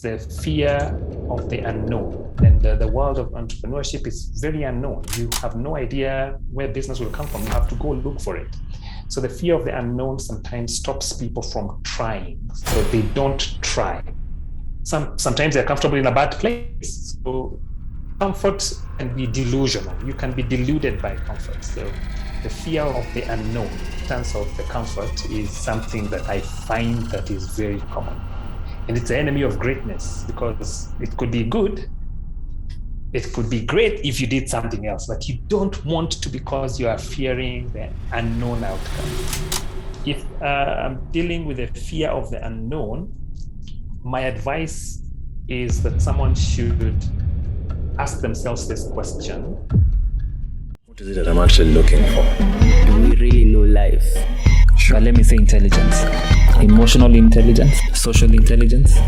the fear of the unknown. And the world of entrepreneurship is very unknown. You have no idea where business will come from. You have to go look for it. So the fear of the unknown sometimes stops people from trying. So they don't try. Sometimes they're comfortable in a bad place. So comfort can be delusional. You can be deluded by comfort. So the fear of the unknown in terms of the comfort is something that I find that is very common. And it's the enemy of greatness, because it could be good. It could be great if you did something else, but you don't want to, because you are fearing the unknown outcome. If I'm dealing with the fear of the unknown, my advice is that someone should ask themselves this question. What is it that I'm actually looking for? Do we really know life? Sure. Let me say intelligence. Emotional intelligence, social intelligence,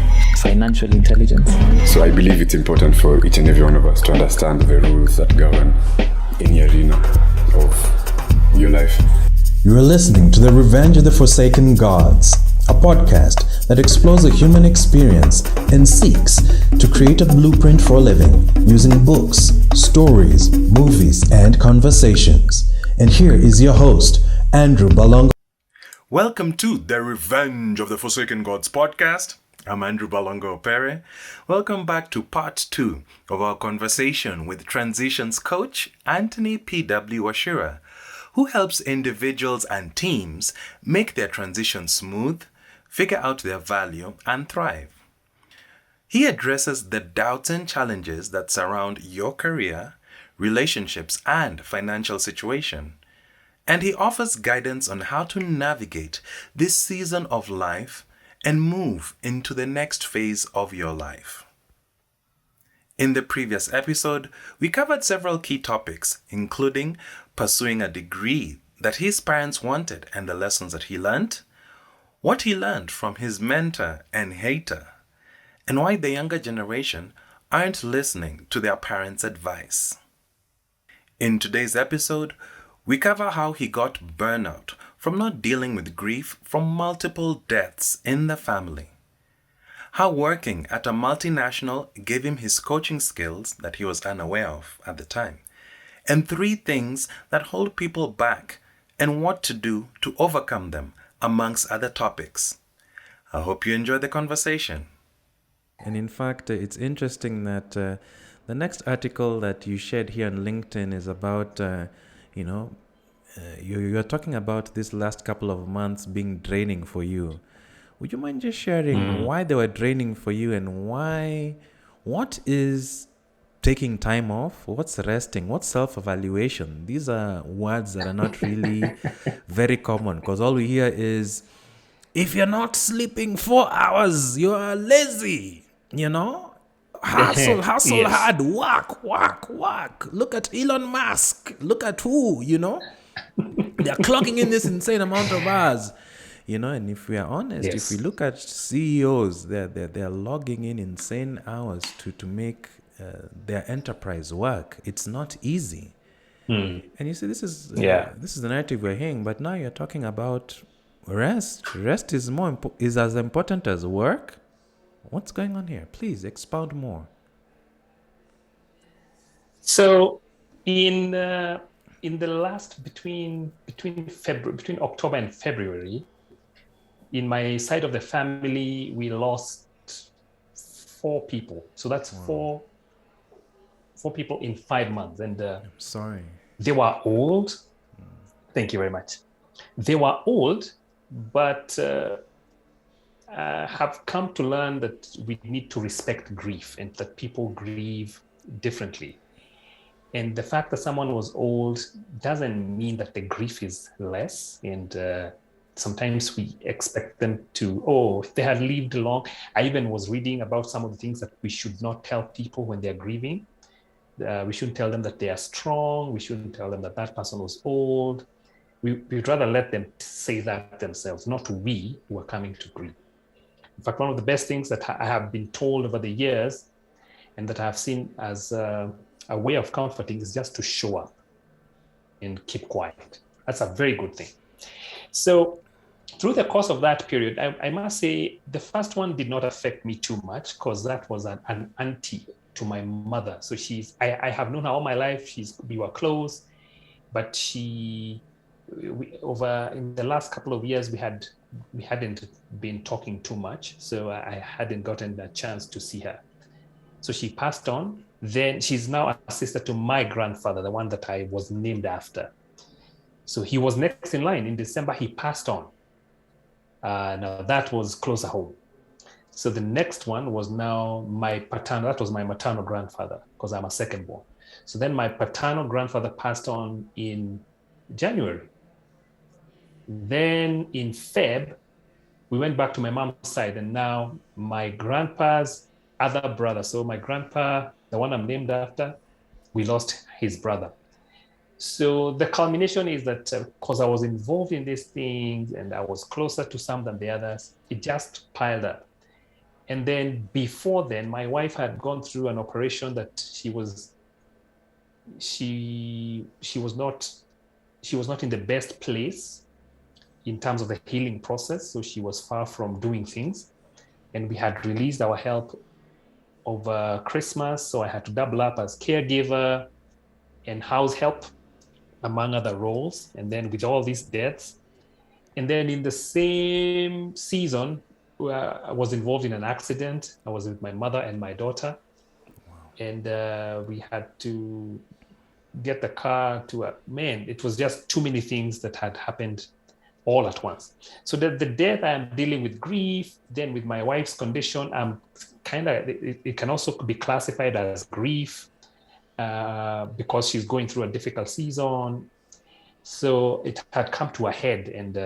financial intelligence. So I believe it's important for each and every one of us to understand the rules that govern any arena of your life. You are listening to The Revenge of the Forsaken Gods, a podcast that explores the human experience and seeks to create a blueprint for living using books, stories, movies, and conversations. And here is your host, Andrew Balongo. Welcome to The Revenge of the Forsaken Gods podcast. I'm Andrew Balongo Pere. Welcome back to part 2 of our conversation with transitions coach Anthony P.W. Wachira, who helps individuals and teams make their transition smooth, figure out their value, and thrive. He addresses the doubts and challenges that surround your career, relationships, and financial situation. And he offers guidance on how to navigate this season of life and move into the next phase of your life. In the previous episode, we covered several key topics, including pursuing a degree that his parents wanted and the lessons that he learned, what he learned from his mentor and hater, and why the younger generation aren't listening to their parents' advice. In today's episode, we cover how he got burnout from not dealing with grief from multiple deaths in the family, how working at a multinational gave him his coaching skills that he was unaware of at the time, and 3 things that hold people back and what to do to overcome them, amongst other topics. I hope you enjoy the conversation. And in fact, it's interesting that the next article that you shared here on LinkedIn is about, you're talking about this last couple of months being draining for you. Would you mind just sharing why they were draining for you and what is taking time off? What's resting? What's self-evaluation? These are words that are not really very common, because all we hear is, if you're not sleeping 4 hours, you are lazy, Hustle yes. Hard, work. Look at Elon Musk. Look at who, They're clocking in this insane amount of hours. And if we are honest, If we look at CEOs, they're logging in insane hours to make their enterprise work. It's not easy. And you see, this is the narrative we're hearing. But now you're talking about rest. Rest is is as important as work. What's going on here? Please expound more. So, in the last between October and February, in my side of the family, we lost 4 people. So that's four people in 5 months, and I'm sorry. They were old. Thank you very much. They were old, but have come to learn that we need to respect grief and that people grieve differently. And the fact that someone was old doesn't mean that the grief is less. And sometimes we expect them to, if they had lived long. I even was reading about some of the things that we should not tell people when they're grieving. We shouldn't tell them that they are strong. We shouldn't tell them that person was old. We'd rather let them say that themselves, not we who are coming to grieve. In fact, one of the best things that I have been told over the years and that I have seen as a way of comforting is just to show up and keep quiet. That's a very good thing. So through the course of that period, I must say the first one did not affect me too much because that was an auntie to my mother. So I have known her all my life. We were close, but over in the last couple of years, we hadn't been talking too much. So I hadn't gotten a chance to see her. So she passed on. Then she's now a sister to my grandfather, the one that I was named after. So he was next in line. In December, he passed on. Now that was closer home. So the next one was now that was my maternal grandfather, because I'm a second born. So then my paternal grandfather passed on in January. Then in Feb, we went back to my mom's side, and now my grandpa's other brother, so my grandpa, the one I'm named after, we lost his brother. So the culmination is that because I was involved in these things and I was closer to some than the others, it just piled up. And then before then, my wife had gone through an operation that she was not in the best place in terms of the healing process. So she was far from doing things. And we had released our help over Christmas. So I had to double up as caregiver and house help, among other roles. And then with all these deaths. And then in the same season, I was involved in an accident. I was with my mother and my daughter. Wow. And we had to get the car to it was just too many things that had happened all at once. So the death, I'm dealing with grief. Then with my wife's condition, I'm it can also be classified as grief because she's going through a difficult season. So it had come to a head, and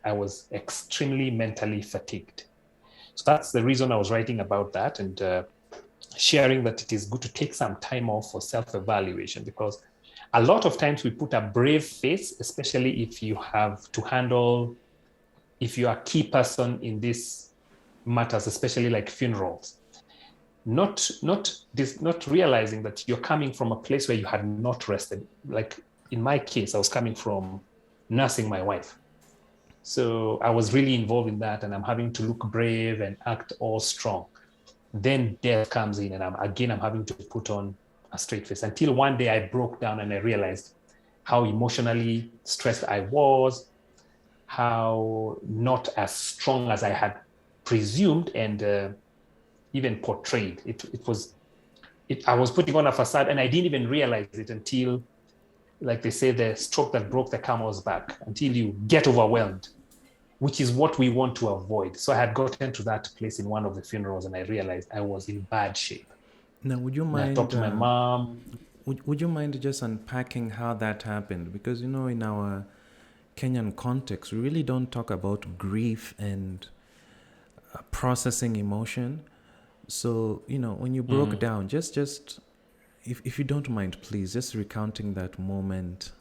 I was extremely mentally fatigued. So that's the reason I was writing about that and sharing that it is good to take some time off for self-evaluation, because a lot of times we put a brave face, especially if you have to handle, if you are a key person in these matters, especially like funerals, not realizing that you're coming from a place where you had not rested. Like in my case, I was coming from nursing my wife. So I was really involved in that, and I'm having to look brave and act all strong. Then death comes in, and I'm having to put on a straight face, until one day I broke down and I realized how emotionally stressed I was, how not as strong as I had presumed and even portrayed. I was putting on a facade, and I didn't even realize it until, like they say, the stroke that broke the camel's back, until you get overwhelmed, which is what we want to avoid. So I had gotten to that place in one of the funerals, and I realized I was in bad shape. Now, would you mind? I talked to my mom. Would you mind just unpacking how that happened? Because, in our Kenyan context, we really don't talk about grief and processing emotion. So, when you broke down, just if you don't mind, please, just recounting that moment,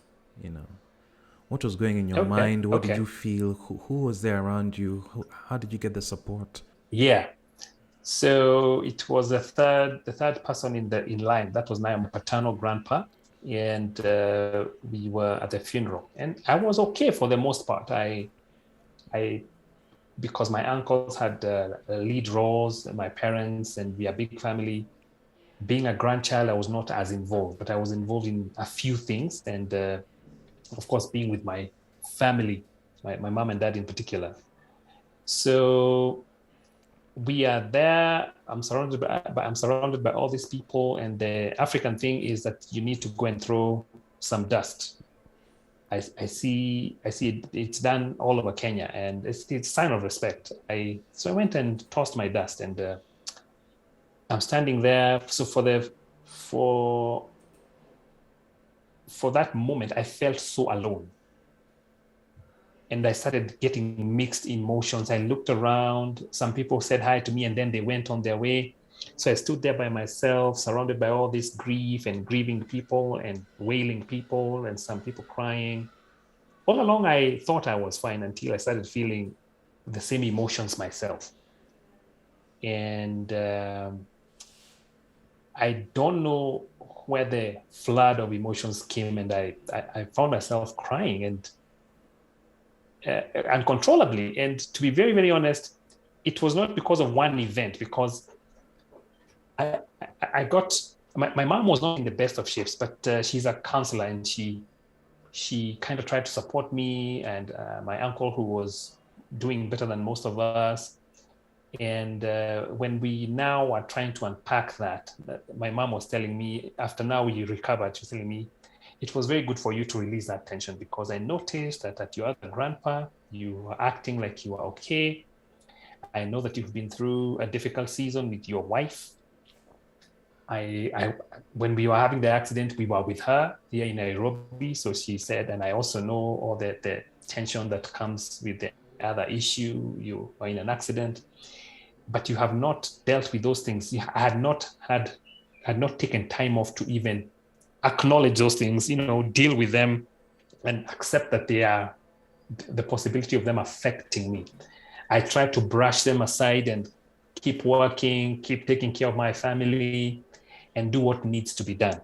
what was going in your mind? What did you feel? Who was there around you? How did you get the support? Yeah. So it was the third person in line. That was my paternal grandpa, and we were at the funeral. And I was okay for the most part. I because my uncles had lead roles, my parents, and we are a big family. Being a grandchild, I was not as involved, but I was involved in a few things, and of course, being with my family, my mom and dad in particular. So we are there. I'm surrounded by all these people, and the African thing is that you need to go and throw some dust. I see it's done all over Kenya, and it's a sign of respect. So I went and tossed my dust, and I'm standing there. So for that moment, I felt so alone. And I started getting mixed emotions. I looked around. Some people said hi to me, and then they went on their way. So I stood there by myself, surrounded by all this grief and grieving people and wailing people and some people crying. All along, I thought I was fine until I started feeling the same emotions myself. And I don't know where the flood of emotions came, and I found myself crying. And uncontrollably. And to be very, very honest, it was not because of one event, because I got, my mom was not in the best of shapes, but she's a counselor, and she kind of tried to support me and my uncle, who was doing better than most of us. And when we now are trying to unpack that, my mom was telling me, after now you recovered, she was telling me, it was very good for you to release that tension, because I noticed that at your other grandpa, you were acting like you were okay. I know that you've been through a difficult season with your wife. When we were having the accident, we were with her here in Nairobi. So she said, and I also know all the tension that comes with the other issue. You were in an accident, but you have not dealt with those things. I had not taken time off to even acknowledge those things, deal with them and accept that they are the possibility of them affecting me. I tried to brush them aside and keep working, keep taking care of my family, and do what needs to be done.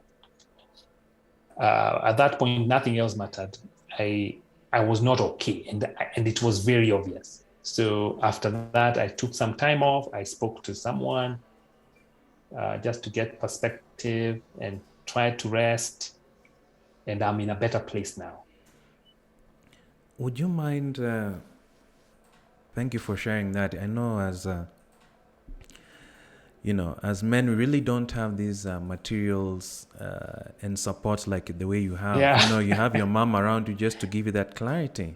At that point, nothing else mattered. I was not okay, and it was very obvious. So after that, I took some time off. I spoke to someone just to get perspective and tried to rest, and I'm in a better place now. Would you mind? Thank you for sharing that. I know as men, we really don't have these materials and support like the way you have. Yeah. You have your mom around you just to give you that clarity.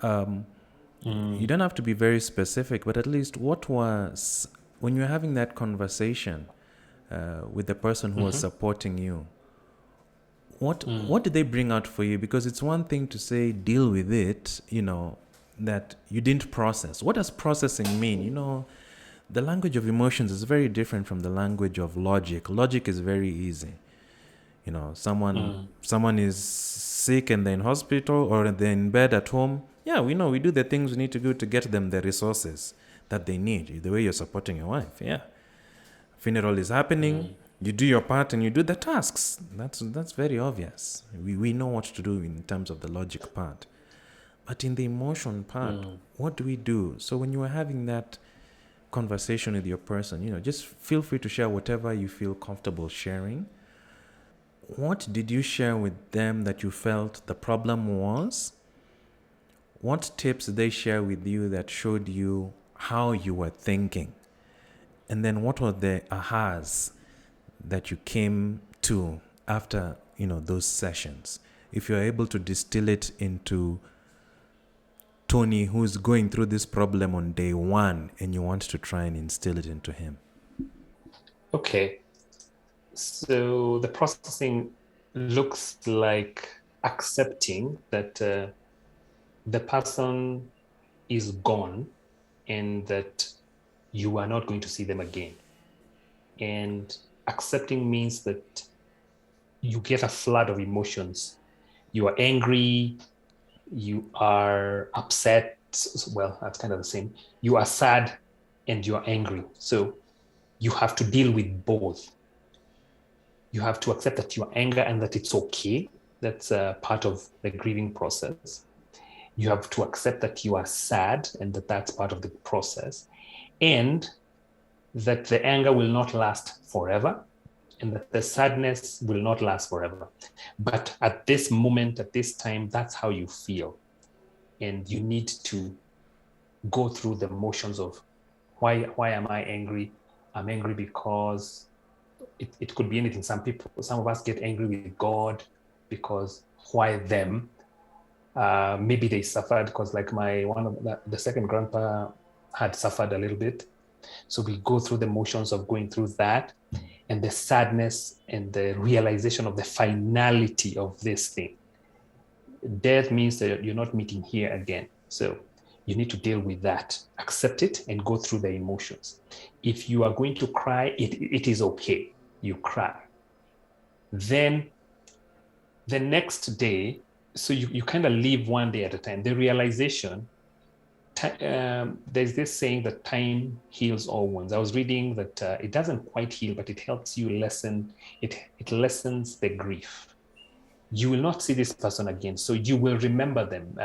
You don't have to be very specific, but at least what was, when you're having that conversation with the person who was supporting you, what did they bring out for you? Because it's one thing to say, deal with it, that you didn't process. What does processing mean? The language of emotions is very different from the language of logic. Logic is very easy. Someone is sick and they're in hospital or they're in bed at home. Yeah, we know we do the things we need to do to get them the resources that they need. The way you're supporting your wife, yeah. Funeral is happening. You do your part and you do the tasks. That's very obvious. We know what to do in terms of the logic part. But in the emotion part, what do we do? So when you are having that conversation with your person, just feel free to share whatever you feel comfortable sharing. What did you share with them that you felt the problem was? What tips did they share with you that showed you how you were thinking? And then what were the ahas that you came to after, those sessions? If you're able to distill it into Tony, who's going through this problem on day one, and you want to try and instill it into him. Okay. So the processing looks like accepting that the person is gone and that you are not going to see them again. And accepting means that you get a flood of emotions. You are angry, you are upset. Well, that's kind of the same. You are sad and you are angry. So you have to deal with both. You have to accept that you are angry and that it's okay. That's part of the grieving process. You have to accept that you are sad and that that's part of the process. And that the anger will not last forever and that the sadness will not last forever. But at this moment, at this time, that's how you feel. And you need to go through the motions of why am I angry? I'm angry because it could be anything. Some of us get angry with God because why them? Maybe they suffered because like the second grandpa had suffered a little bit. So we go through the motions of going through that and the sadness and the realization of the finality of this thing. Death means that you're not meeting here again. So you need to deal with that, accept it and go through the emotions. If you are going to cry, it is okay. You cry. Then the next day, so you kind of live one day at a time. The realization, there's this saying that time heals all wounds. I was reading that it doesn't quite heal, but it helps you lessen, it lessens the grief. You will not see this person again, so you will remember them.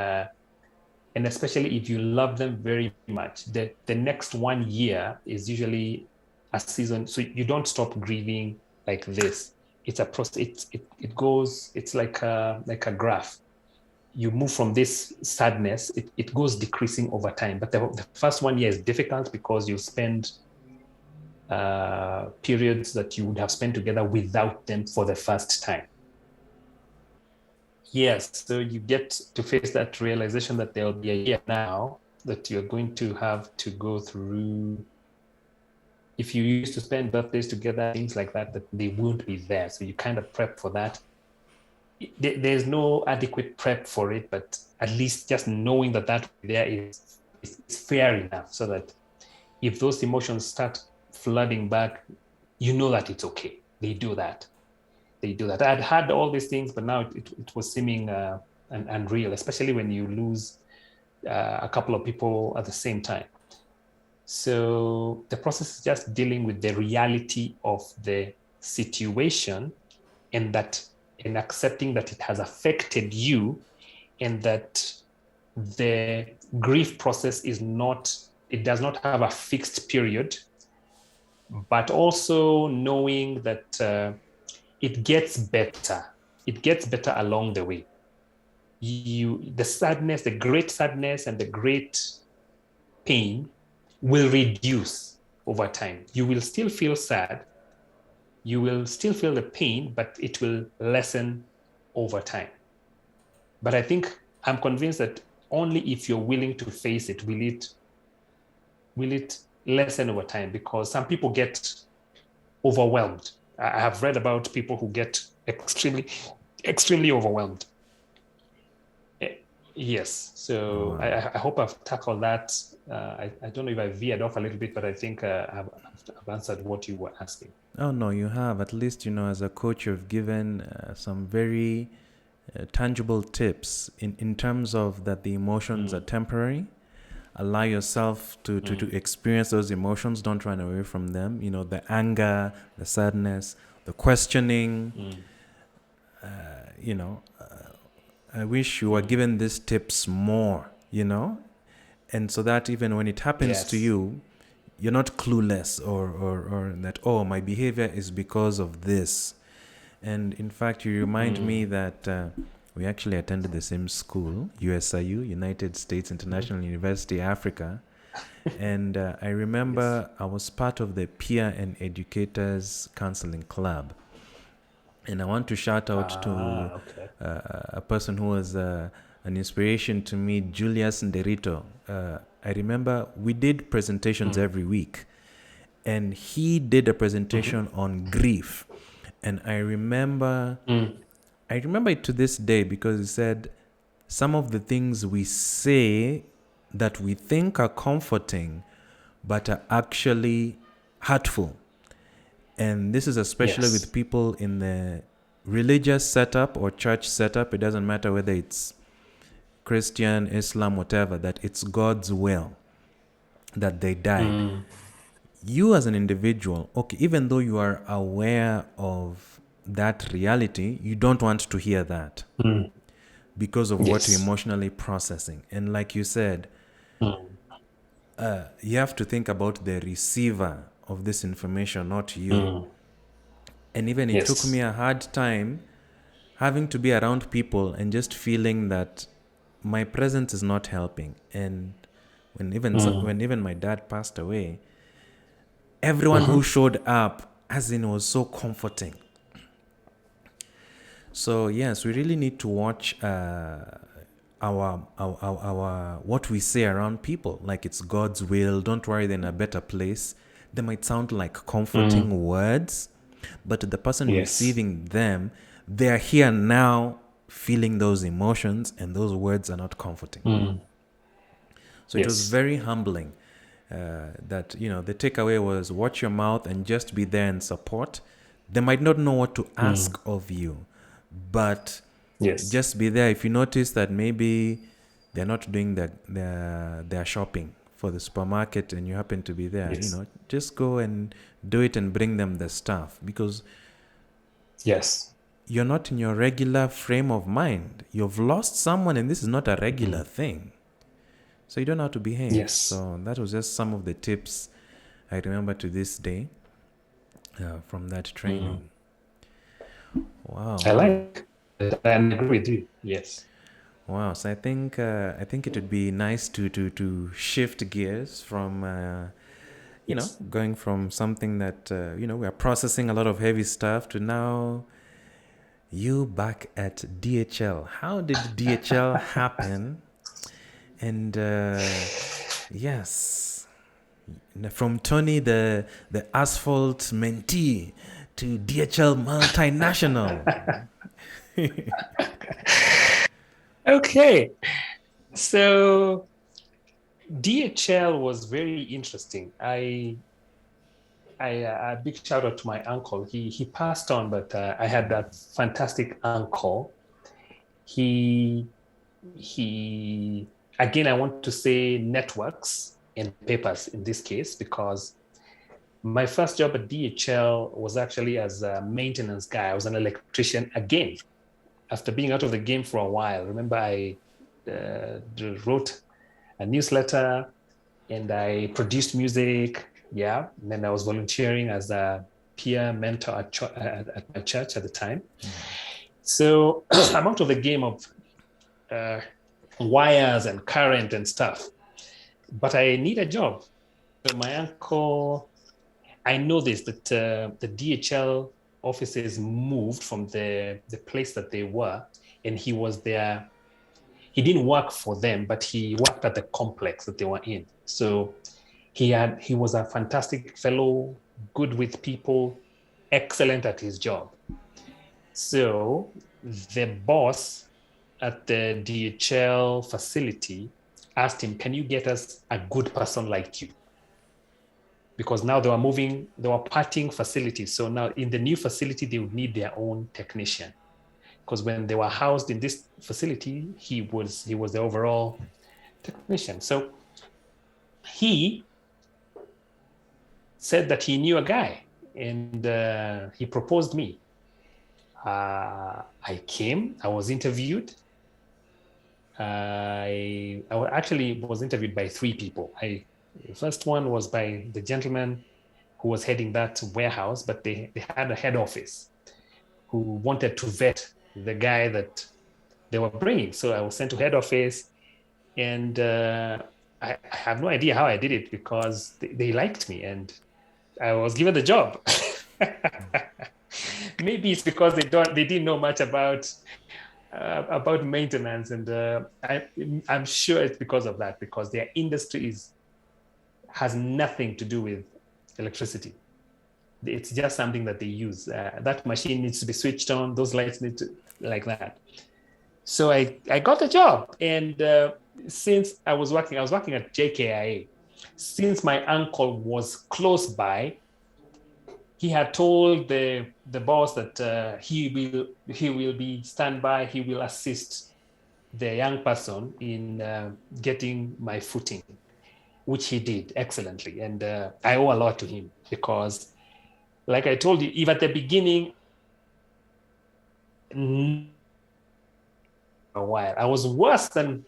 And especially if you love them very much, the next 1 year is usually a season. So you don't stop grieving like this. It's a process. It goes, it's like a graph. You move from this sadness, it goes decreasing over time. But the first 1 year is difficult because you spend periods that you would have spent together without them for the first time. Yes, so you get to face that realization that there'll be a year now that you're going to have to go through. If you used to spend birthdays together, things like that, that they won't be there. So you kind of prep for that. There's no adequate prep for it, but at least just knowing that that there is fair enough, so that if those emotions start flooding back, you know that it's okay. They do that. I'd had all these things, but now it was seeming unreal, especially when you lose a couple of people at the same time. So the process is just dealing with the reality of the situation, and accepting that it has affected you, and that the grief process it does not have a fixed period, but also knowing that it gets better. It gets better along the way. The sadness, the great sadness and the great pain will reduce over time. You will still feel sad. You will still feel the pain, but it will lessen over time. But I'm convinced that only if you're willing to face it, will it lessen over time, because some people get overwhelmed. I have read about people who get extremely overwhelmed. Yes. So I hope I've tackled that. I don't know if I veered off a little bit, but I think I've answered what you were asking. Oh, no, you have. At least, as a coach, you've given some very tangible tips in terms of that the emotions are temporary. Allow yourself to experience those emotions. Don't run away from them. The anger, the sadness, the questioning. I wish you were given these tips more, and so that even when it happens to you, you're not clueless or that, oh, my behavior is because of this. And in fact, you remind me that we actually attended the same school, USIU, United States International University, Africa. And I remember I was part of the Peer and Educators Counseling Club. And I want to shout out to a person who was an inspiration to me, Julius Nderito. I remember we did presentations every week. And he did a presentation on grief. And I remember it to this day, because he said some of the things we say that we think are comforting but are actually hurtful. And this is especially with people in the religious setup or church setup. It doesn't matter whether it's Christian, Islam, whatever, that it's God's will that they died. You as an individual, okay, even though you are aware of that reality, you don't want to hear that because of what you're emotionally processing. And like you said, you have to think about the receiver of this information, not you. And even it took me a hard time having to be around people and just feeling that my presence is not helping. And when even my dad passed away, everyone who showed up, as in, was so comforting. So yes, we really need to watch our what we say around people. Like it's God's will. Don't worry, they're in a better place. They might sound like comforting words, but the person receiving them, they are here now feeling those emotions, and those words are not comforting. So it was very humbling. That the takeaway was watch your mouth and just be there and support. They might not know what to ask of you, but just be there. If you notice that maybe they're not doing their shopping for the supermarket and you happen to be there, just go and do it and bring them the stuff, because you're not in your regular frame of mind. You've lost someone, and this is not a regular thing. So you don't know how to behave. Yes. So that was just some of the tips I remember to this day from that training. Wow. I like it. I agree with you. Yes. Wow. So I think it would be nice to shift gears from going from something that we are processing a lot of heavy stuff to now you back at DHL. How did DHL happen? And yes, from Tony the asphalt mentee to DHL multinational. Okay. So DHL was very interesting. A big shout out to my uncle. He passed on, but I had that fantastic uncle. He again, I want to say networks and papers in this case, because my first job at DHL was actually as a maintenance guy. I was an electrician again, after being out of the game for a while. Remember, I wrote a newsletter and I produced music. Yeah. And then I was volunteering as a peer mentor at my church at the time. So I'm out of the game of wires and current and stuff, but I need a job. So my uncle, I know this, that the DHL offices moved from the place that they were, and he was there. He didn't work for them, but he worked at the complex that they were in. So he was a fantastic fellow, good with people, excellent at his job. So the boss at the DHL facility asked him, can you get us a good person like you? Because now they were parting facilities. So now in the new facility, they would need their own technician. Because when they were housed in this facility, he was the overall technician. So he said that he knew a guy, and he proposed me. I came, I was interviewed. I actually was interviewed by 3 people. The first one was by the gentleman who was heading that warehouse, but they had a head office who wanted to vet the guy that they were bringing. So I was sent to head office, and I have no idea how I did it, because they liked me and I was given the job. Maybe it's because they didn't know much about maintenance, and I'm sure it's because of that, because their industry has nothing to do with electricity. It's just something that they use. That machine needs to be switched on. Those lights need to, like that. So I got the job, and since I was working at JKIA. Since my uncle was close by, he had told the boss that he will be standby. He will assist the young person in getting my footing, which he did excellently. And I owe a lot to him, because, like I told you, even at the beginning, a while, I was worse than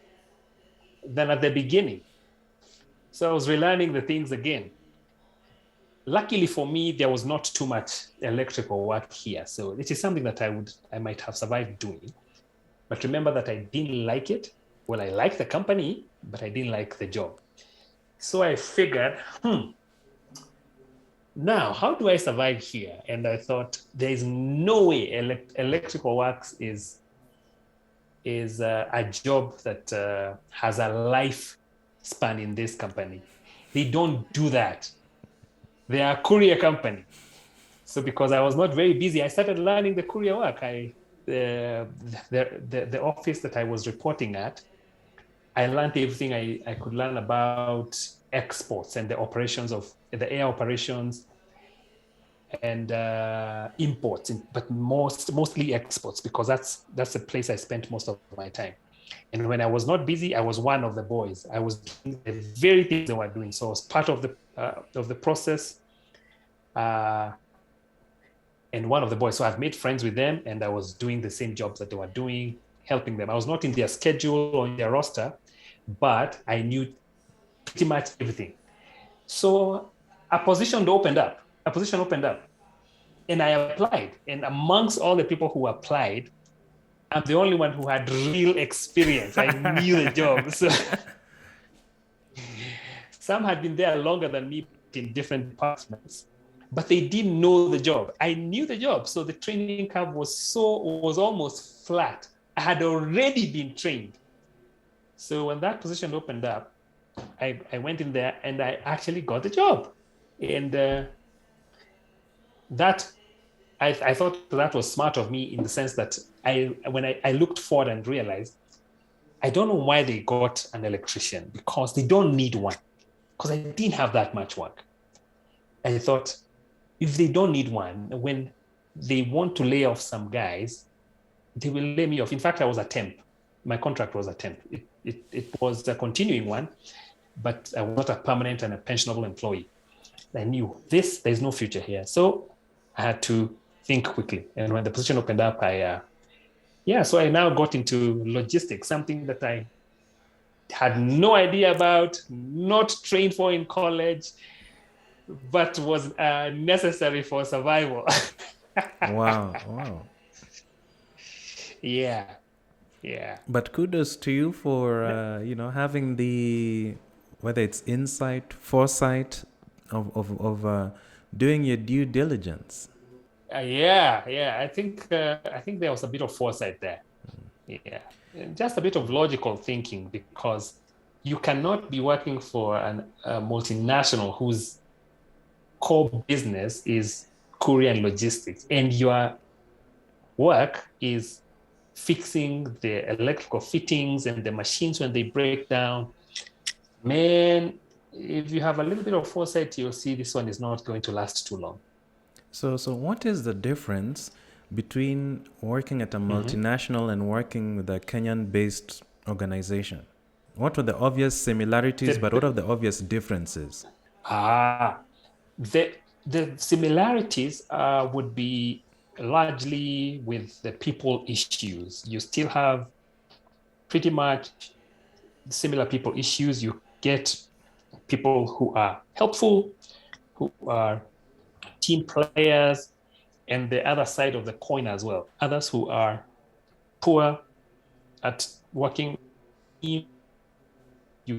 at the beginning. So I was relearning the things again. Luckily for me, there was not too much electrical work here. So it is something that I might have survived doing. But remember that I didn't like it. Well, I liked the company, but I didn't like the job. So I figured, now how do I survive here? And I thought, there is no way electrical works is a job that has a lifespan in this company. They don't do that. They are a courier company. So because I was not very busy, I started learning the courier work. The office that I was reporting at, I learned everything I could learn about exports and the operations of the air operations and imports, but mostly exports, because that's the place I spent most of my time. And when I was not busy, I was one of the boys. I was doing the very things they were doing. So I was part of the process, and one of the boys. So I've made friends with them, and I was doing the same jobs that they were doing, helping them. I was not in their schedule or in their roster, but I knew pretty much everything. So a position opened up, and I applied. And amongst all the people who applied, I'm the only one who had real experience. I knew the job. So some had been there longer than me in different departments, but they didn't know the job. I knew the job. So the training curve was almost flat. I had already been trained. So when that position opened up, I went in there and I actually got the job. And I thought that was smart of me in the sense that when I looked forward and realized, I don't know why they got an electrician, because they don't need one, because I didn't have that much work. I thought, if they don't need one, when they want to lay off some guys, they will lay me off. In fact, I was a temp. My contract was a temp. It was a continuing one, but I was not a permanent and a pensionable employee. I knew there's no future here. So I had to think quickly. And when the position opened up, so I now got into logistics, something that I had no idea about, not trained for in college, but was necessary for survival. Wow. Yeah. But kudos to you for having the, whether it's insight, foresight of doing your due diligence. I think there was a bit of foresight there. Yeah, just a bit of logical thinking, because you cannot be working for a multinational whose core business is courier and logistics, and your work is fixing the electrical fittings and the machines when they break down. Man, if you have a little bit of foresight, you'll see this one is not going to last too long. So what is the difference between working at a multinational and working with a Kenyan-based organization? What are the obvious similarities, but what are the obvious differences? The similarities would be largely with the people issues. You still have pretty much similar people issues. You get people who are helpful, who are team players, and the other side of the coin as well. Others who are poor at working. You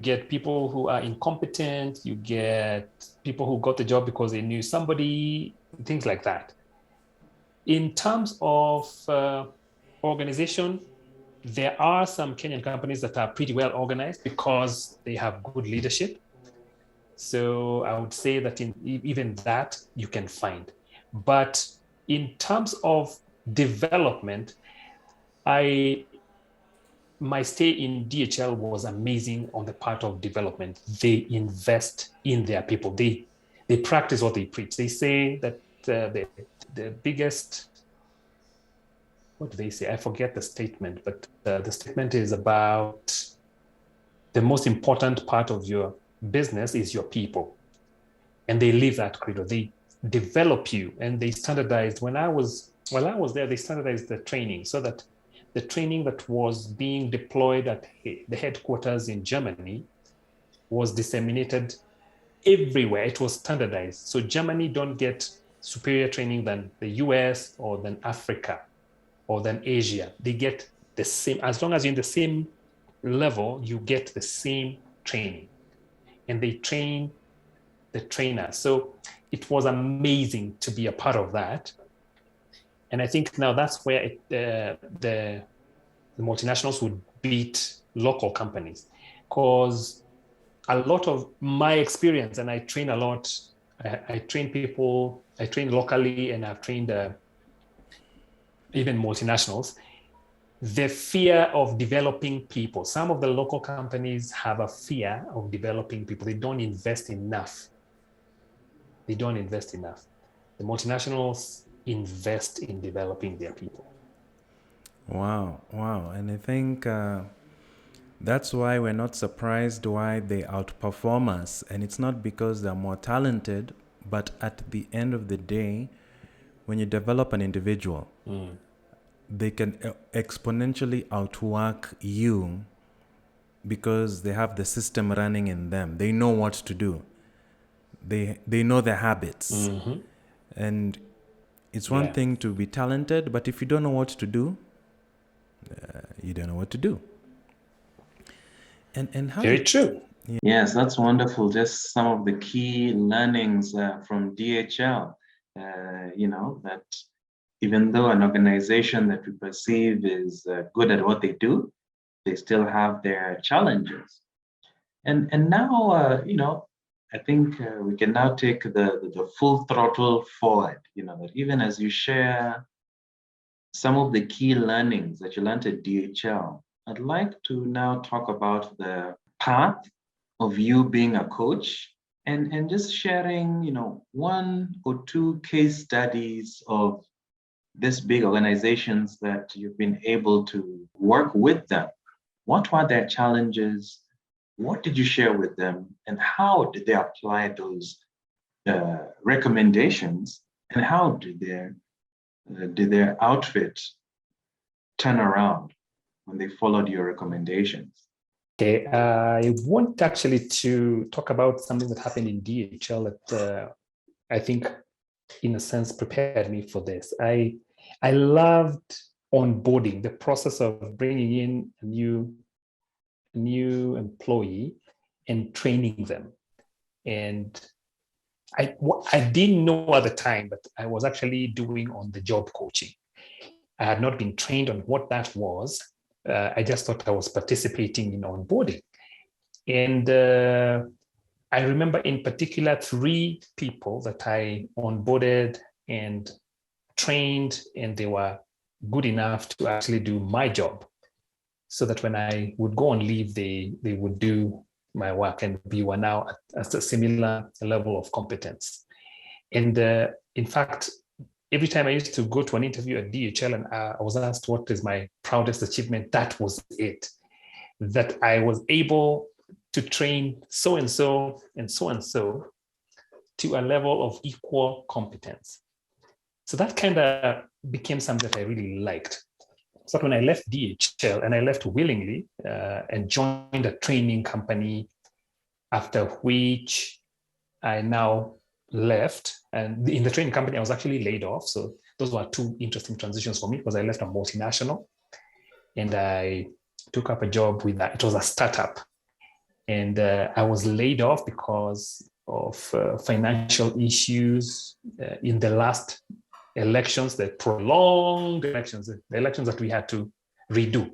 get people who are incompetent. You get people who got the job because they knew somebody, things like that. In terms of organization, there are some Kenyan companies that are pretty well organized because they have good leadership. So I would say that even that you can find. But in terms of development, my stay in DHL was amazing on the part of development. They invest in their people. They practice what they preach. They say that the biggest, what do they say? I forget the statement, but the statement is about the most important part of your business is your people. And they live that credo. They develop you, and they standardized. While I was there, they standardized the training so that the training that was being deployed at the headquarters in Germany was disseminated everywhere. It was standardized. So Germany don't get superior training than the US or than Africa or than Asia. They get the same. As long as you're in the same level, you get the same training. And they train the trainers. So it was amazing to be a part of that. And I think now that's where the multinationals would beat local companies, because a lot of my experience, and I train a lot, I train people, I train locally, and I've trained even multinationals, the fear of developing people. Some of the local companies have a fear of developing people. They don't invest enough. The multinationals invest in developing their people. Wow. And I think that's why we're not surprised why they outperform us. And it's not because they're more talented, but at the end of the day, when you develop an individual, they can exponentially outwork you because they have the system running in them. They know what to do. They know their habits. And it's one thing to be talented, but if you don't know what to do, you don't know what to do. And how Very true. Yes, that's wonderful. Just some of the key learnings from DHL. That even though an organization that we perceive is good at what they do, they still have their challenges. And now, I think we can now take the full throttle forward, that even as you share some of the key learnings that you learned at DHL, I'd like to now talk about the path of you being a coach and just sharing, one or two case studies of this big organizations that you've been able to work with them. What were their challenges? What did you share with them? And how did they apply those recommendations? And how did their outfit turn around when they followed your recommendations? Okay, I want actually to talk about something that happened in DHL that I think, in a sense, prepared me for this. I loved onboarding, the process of bringing in a new employee and training them. And I didn't know at the time, but I was actually doing on-the-job coaching. I had not been trained on what that was. I just thought I was participating in onboarding. And I remember in particular 3 people that I onboarded and trained, and they were good enough to actually do my job, so that when I would go on leave, they would do my work, and we were now at a similar level of competence. And in fact, every time I used to go to an interview at DHL and I was asked what is my proudest achievement, that was it. That I was able to train so-and-so and so-and-so to a level of equal competence. So that kind of became something that I really liked. So when I left DHL, and I left willingly and joined a training company, after which I now left. And in the training company, I was actually laid off. So those were 2 interesting transitions for me, because I left a multinational and I took up a job with that. It was a startup. And I was laid off because of financial issues in the last elections, the prolonged elections, the elections that we had to redo.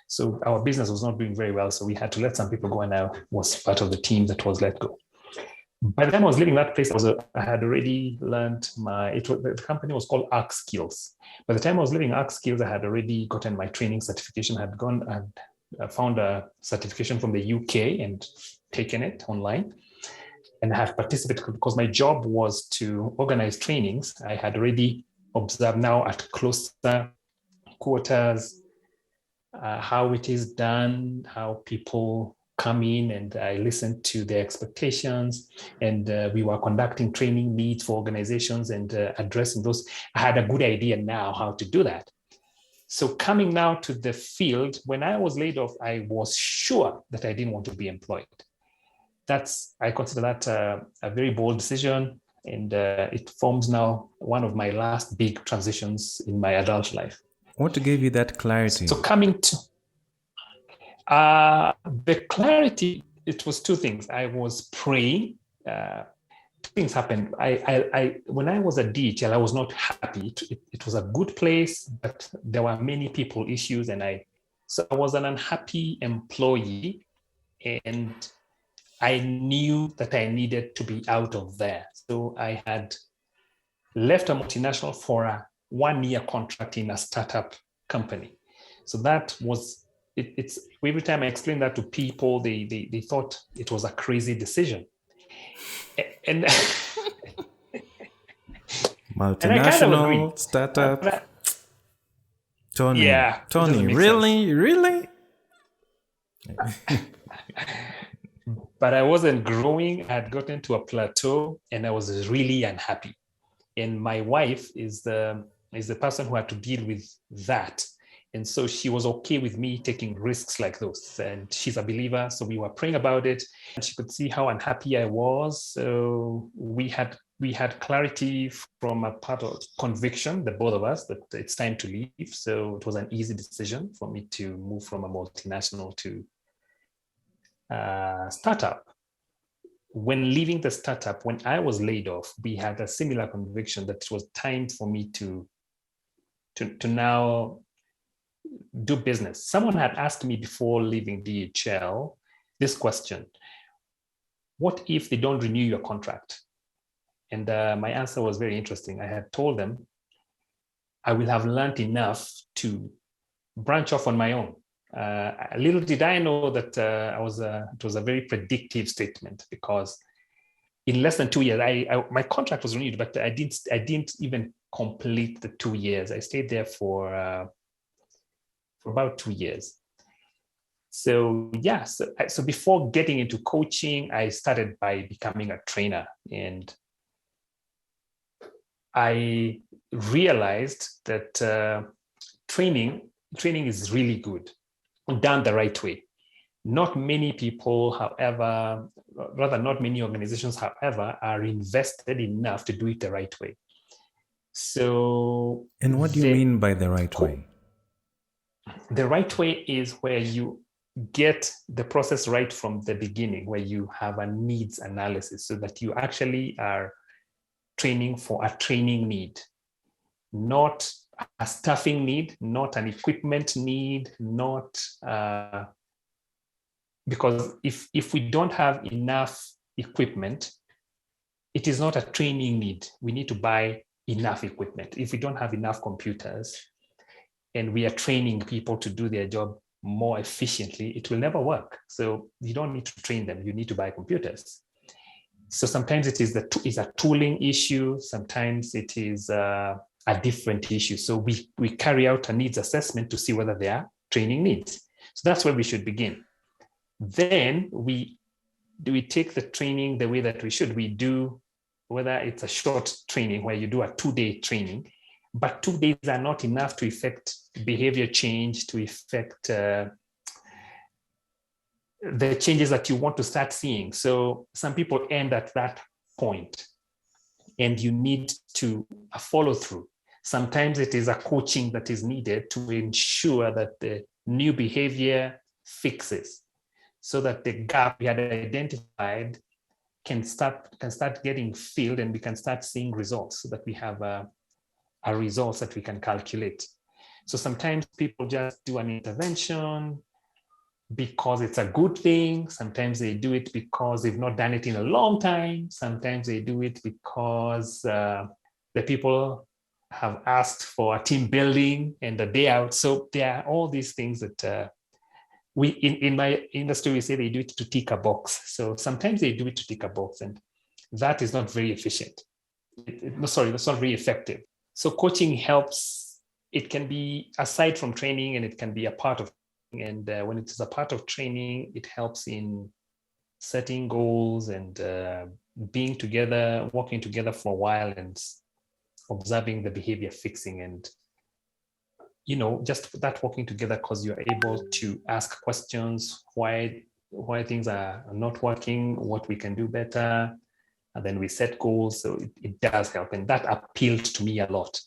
So our business was not doing very well. So we had to let some people go, and I was part of the team that was let go. By the time I was leaving that place, I had already learned the company was called Arc Skills. By the time I was leaving Arc Skills, I had already gotten my training certification, had gone and found a certification from the UK and taken it online. And I had participated because my job was to organize trainings. I had already observed now at closer quarters how it is done, how people come in, and I listened to their expectations, and we were conducting training needs for organizations and addressing those. I had a good idea now how to do that. So coming now to the field, when I was laid off, I was sure that I didn't want to be employed. I consider that a very bold decision, and it forms now one of my last big transitions in my adult life. What gave you that clarity? So coming to the clarity, it was 2 things. I was praying. 2 things happened. When I was at DHL, I was not happy. It was a good place, but there were many people issues, so I was an unhappy employee, and I knew that I needed to be out of there. So I had left a multinational for a 1-year contract in a startup company. So that was, it's every time I explained that to people, they thought it was a crazy decision. And multinational startup. Tony, yeah, Tony, really? But I wasn't growing. I had gotten to a plateau, and I was really unhappy. And my wife is the person who had to deal with that. And so she was okay with me taking risks like those. And she's a believer. So we were praying about it. And she could see how unhappy I was. So we had clarity from a part of conviction, the both of us, that it's time to leave. So it was an easy decision for me to move from a multinational to a startup. When leaving the startup, when I was laid off, we had a similar conviction that it was time for me to now do business. Someone had asked me before leaving DHL this question: what if they don't renew your contract? And my answer was very interesting. I had told them I will have learned enough to branch off on my own. Little did I know that it was a very predictive statement, because in less than 2 years, my contract was renewed, but I didn't even complete the 2 years. I stayed there for about 2 years. So yeah, so before getting into coaching, I started by becoming a trainer, and I realized that training is really good, done the right way. Not many people, however, rather not many organizations, however, are invested enough to do it the right way. So, and what do you mean by the right way? The right way is where you get the process right from the beginning, where you have a needs analysis, so that you actually are training for a training need, not a staffing need, not an equipment need, not because if we don't have enough equipment, it is not a training need. We need to buy enough equipment. If we don't have enough computers and we are training people to do their job more efficiently, it will never work. So you don't need to train them. You need to buy computers. So sometimes it is a tooling issue. Sometimes it is a different issue. So we carry out a needs assessment to see whether they are training needs. So that's where we should begin. Then we take the training the way that we should. We do, whether it's a short training where you do a 2-day training, but 2 days are not enough to effect behavior change, to effect the changes that you want to start seeing. So some people end at that point, and you need to follow through. Sometimes it is a coaching that is needed to ensure that the new behavior fixes, so that the gap we had identified can start getting filled, and we can start seeing results, so that we have a results that we can calculate. So sometimes people just do an intervention because it's a good thing. Sometimes they do it because they've not done it in a long time. Sometimes they do it because the people have asked for a team building and a day out. So there are all these things that we in my industry, we say they do it to tick a box. So sometimes they do it to tick a box, and that is not very efficient. That's not very effective. So coaching helps. It can be aside from training, and it can be a part of. And when it is a part of training, it helps in setting goals and being together, working together for a while, and observing the behavior fixing, and just that working together, because you're able to ask questions, why things are not working, what we can do better, and then we set goals. So it does help, and that appealed to me a lot,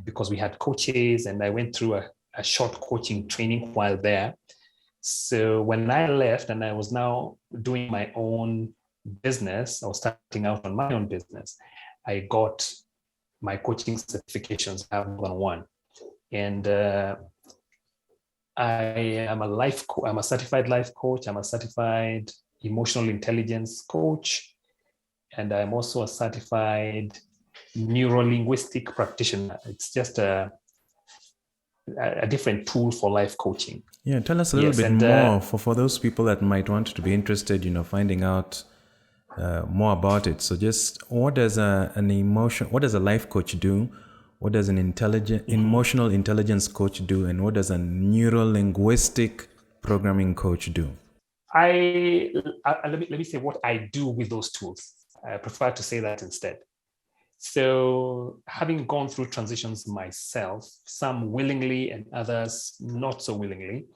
because we had coaches, and I went through a short coaching training while there. So when I left and I was now doing my own business, I was starting out on my own business, I got my coaching certifications. I have more than one. And I'm a certified life coach. I'm a certified emotional intelligence coach. And I'm also a certified neuro-linguistic practitioner. It's just a different tool for life coaching. Yeah, tell us a little bit more for those people that might want to be interested, finding out more about it. So just what does a life coach do? What does an emotional intelligence coach do? And what does a neuro-linguistic programming coach do? Let me say what I do with those tools. I prefer to say that instead. So having gone through transitions myself, some willingly and others not so willingly,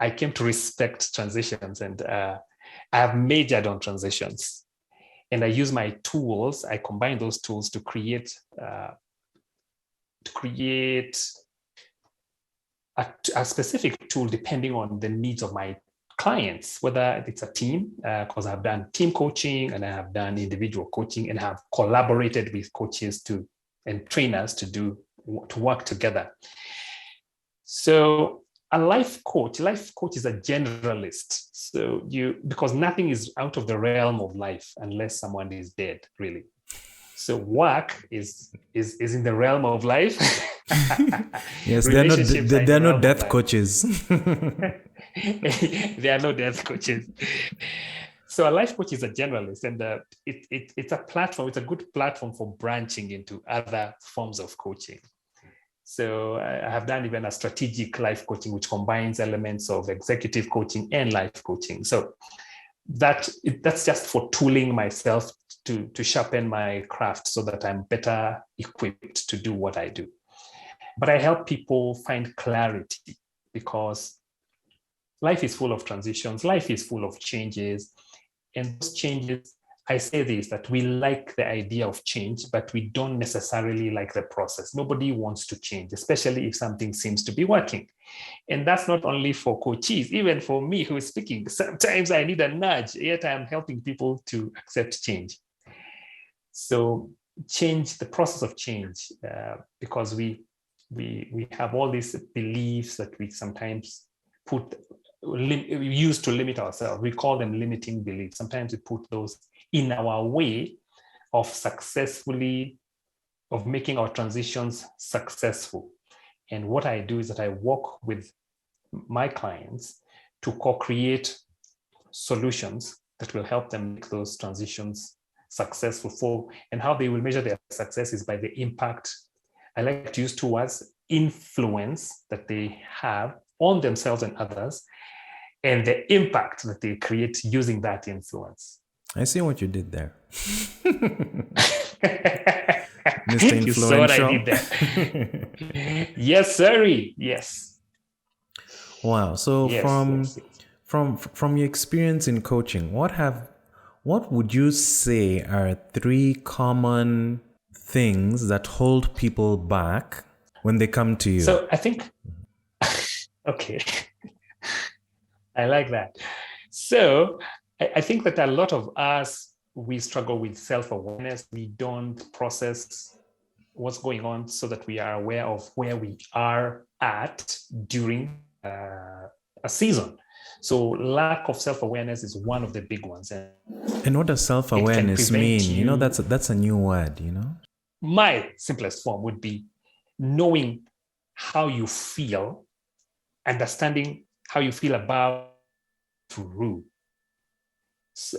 I came to respect transitions, and I have majored on transitions. And I use my tools, I combine those tools to create a specific tool depending on the needs of my clients, whether it's a team, because I've done team coaching and I have done individual coaching and have collaborated with coaches and trainers to work together. So a life coach is a generalist. So because nothing is out of the realm of life unless someone is dead, really. So work is in the realm of life. Yes, they're not death coaches. There are no death coaches. So a life coach is a generalist, and it's a platform. It's a good platform for branching into other forms of coaching. So I have done even a strategic life coaching, which combines elements of executive coaching and life coaching. So that's just for tooling myself to sharpen my craft so that I'm better equipped to do what I do. But I help people find clarity, because life is full of transitions, life is full of changes. And those changes, I say this, that we like the idea of change, but we don't necessarily like the process. Nobody wants to change, especially if something seems to be working. And that's not only for coaches, even for me who is speaking. Sometimes I need a nudge, yet I'm helping people to accept change. So change, the process of change, because we have all these beliefs that we sometimes use to limit ourselves. We call them limiting beliefs. Sometimes we put those in our way of making our transitions successful. And what I do is that I work with my clients to co-create solutions that will help them make those transitions successful. And how they will measure their success is by the impact. I like to use two words: influence that they have on themselves and others, and the impact that they create using that influence. I see what you did there. Mr. Influential. You saw what I did there. Yes, sir. Yes. Wow. So yes. from your experience in coaching, what would you say are 3 common things that hold people back when they come to you? So I think, okay, I like that. So I think that a lot of us, we struggle with self-awareness. We don't process what's going on so that we are aware of where we are at during a season. So lack of self-awareness is one of the big ones. And what does self-awareness mean? That's a new word, My simplest form would be knowing how you feel, understanding how you feel about through.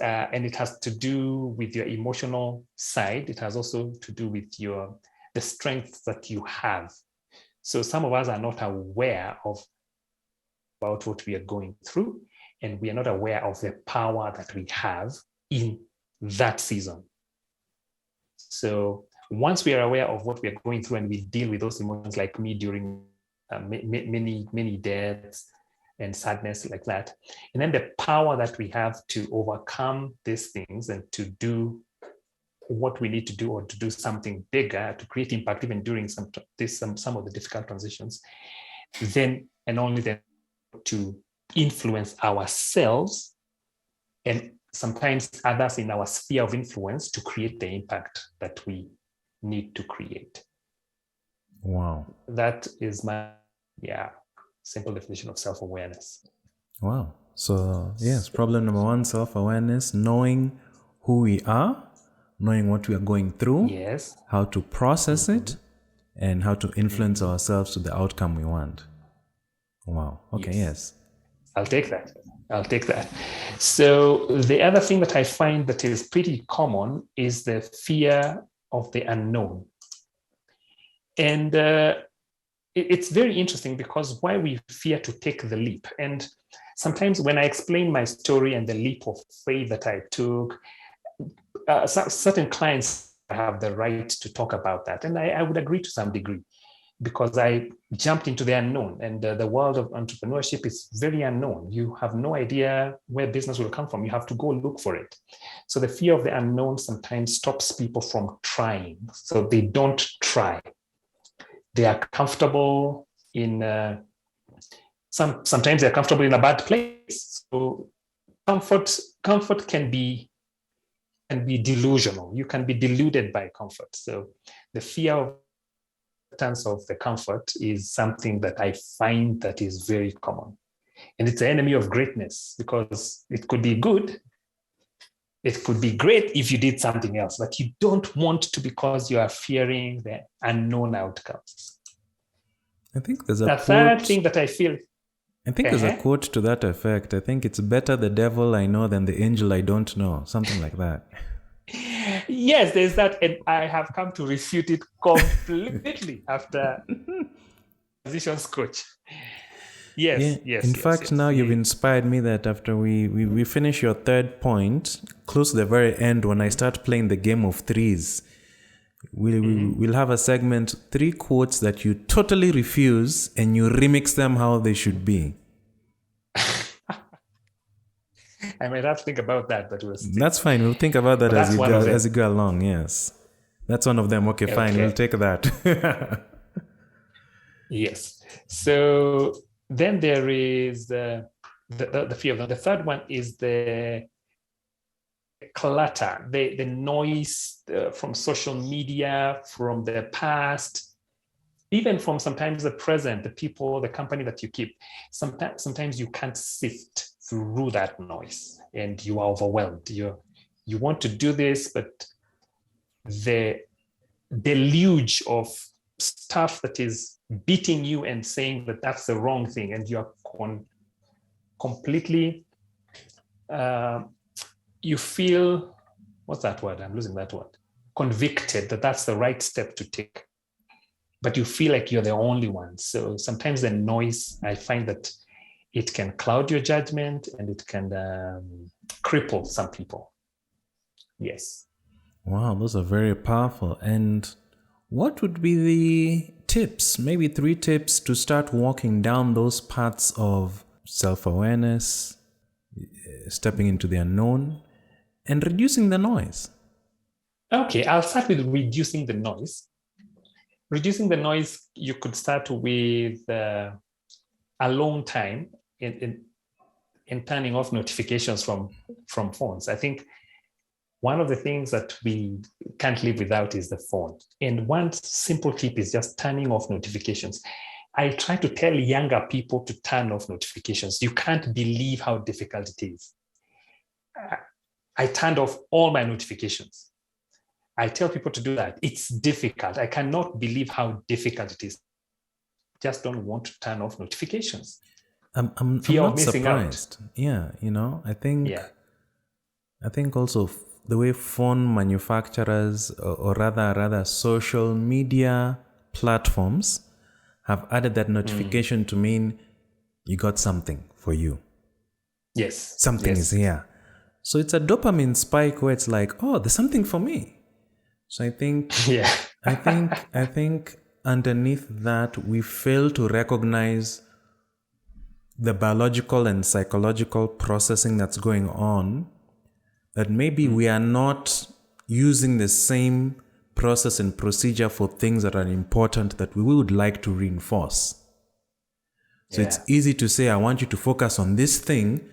And it has to do with your emotional side. It has also to do with the strengths that you have. So some of us are not aware about what we are going through, and we are not aware of the power that we have in that season. So once we are aware of what we are going through and we deal with those emotions, like me during many deaths and sadness like that, and then the power that we have to overcome these things and to do what we need to do, or to do something bigger, to create impact even during some of the difficult transitions, then and only then to influence ourselves and sometimes others in our sphere of influence to create the impact that we need to create. Wow. That is my simple definition of self-awareness. Wow. So yes, problem number 1, self-awareness, knowing who we are, knowing what we are going through, yes, how to process it, and how to influence ourselves to the outcome we want. Wow. Okay, yes. I'll take that. So the other thing that I find that is pretty common is the fear of the unknown. And it's very interesting, because why we fear to take the leap. And sometimes when I explain my story and the leap of faith that I took, certain clients I have the right to talk about that. And I would agree to some degree, because I jumped into the unknown, and the world of entrepreneurship is very unknown. You have no idea where business will come from. You have to go look for it. So the fear of the unknown sometimes stops people from trying. So they don't try. They are comfortable in, sometimes they're comfortable in a bad place. So comfort can be delusional. You can be deluded by comfort. So the fear of the comfort is something that I find that is very common. And it's the enemy of greatness, because it could be good. It could be great if you did something else, but you don't want to, because you are fearing the unknown outcomes. I think there's a The third thing that I feel. I think there's a quote to that effect. I think it's better the devil I know than the angel I don't know. Something like that. Yes, there's that, and I have come to refute it completely after transitions coach. Yes. In fact, now you've inspired me that after we finish your third point, close to the very end, when I start playing the game of threes, we'll have a segment, 3 quotes that you totally refuse and you remix them how they should be. I might have to think about that, but that's fine. We'll think about that as you go along. Yes, that's one of them. Okay, fine. We'll take that. Yes. So then there is the fear of them. The third one is the clutter, the noise from social media, from the past, even from sometimes the present, the people, the company that you keep. Sometimes you can't sift through that noise, and you are overwhelmed. You want to do this, but the deluge of stuff that is beating you and saying that that's the wrong thing, and you're completely you feel, what's that word? I'm losing that word. Convicted that that's the right step to take, but you feel like you're the only one. So sometimes the noise, I find that it can cloud your judgment, and it can cripple some people. Yes. Wow, those are very powerful. And what would be the tips, maybe 3 tips to start walking down those paths of self-awareness, stepping into the unknown, and reducing the noise? Okay, I'll start with reducing the noise. Reducing the noise, you could start with alone time in turning off notifications from phones. I think one of the things that we can't live without is the phone. And one simple tip is just turning off notifications. I try to tell younger people to turn off notifications. You can't believe how difficult it is. I turned off all my notifications. I tell people to do that. It's difficult. I cannot believe how difficult it is. Just don't want to turn off notifications. I'm not surprised. Out. Yeah, I think also the way phone manufacturers, or rather social media platforms, have added that notification to mean you got something for you. Yes. Something is here. So it's a dopamine spike where it's like, oh, there's something for me. So I think, I think underneath that, we fail to recognize the biological and psychological processing that's going on, that maybe we are not using the same process and procedure for things that are important that we would like to reinforce. So it's easy to say, I want you to focus on this thing,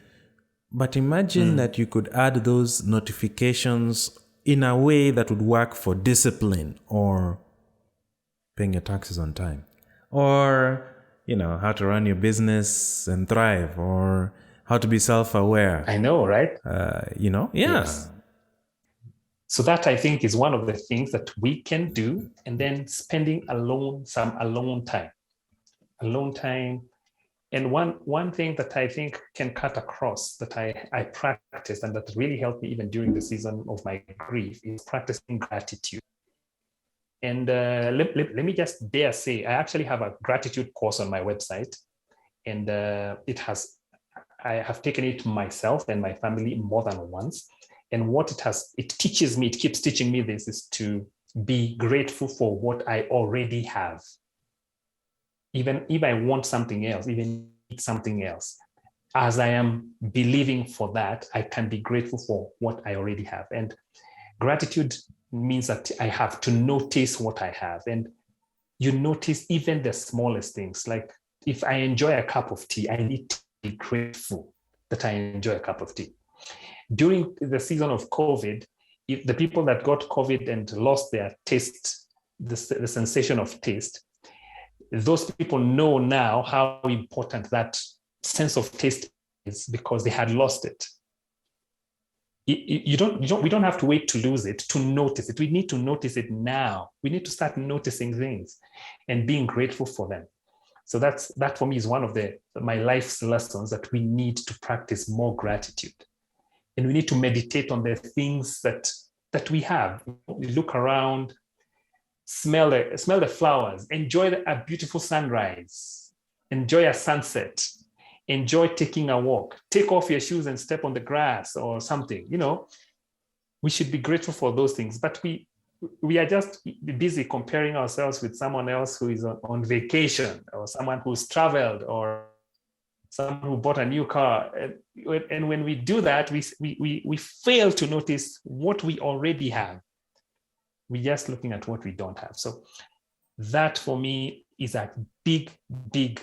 but imagine that you could add those notifications in a way that would work for discipline, or paying your taxes on time, or, how to run your business and thrive, or how to be self-aware. I know, right? Yes. So that, I think, is one of the things that we can do. And then spending some alone time. And one thing that I think can cut across, that I practice, and that really helped me even during the season of my grief, is practicing gratitude. And let me just dare say, I actually have a gratitude course on my website, and I have taken it myself and my family more than once. And what it teaches me, it keeps teaching me this, is to be grateful for what I already have. Even if I want something else, even need something else, as I am believing for that, I can be grateful for what I already have. And gratitude means that I have to notice what I have. And you notice even the smallest things. Like if I enjoy a cup of tea, I need to be grateful that I enjoy a cup of tea. During the season of COVID, if the people that got COVID and lost their taste, the sensation of taste, those people know now how important that sense of taste is, because they had lost it. We don't have to wait to lose it to notice it. We need to notice it now. We need to start noticing things and being grateful for them. So that for me is one of my life's lessons, that we need to practice more gratitude. And we need to meditate on the things that we have. We look around, smell the flowers, enjoy a beautiful sunrise, enjoy a sunset, enjoy taking a walk, take off your shoes and step on the grass or something. We should be grateful for those things, but we are just busy comparing ourselves with someone else who is on vacation, or someone who's traveled, or someone who bought a new car. And when we do that, we fail to notice what we already have. We're just looking at what we don't have. So that for me is a big, big,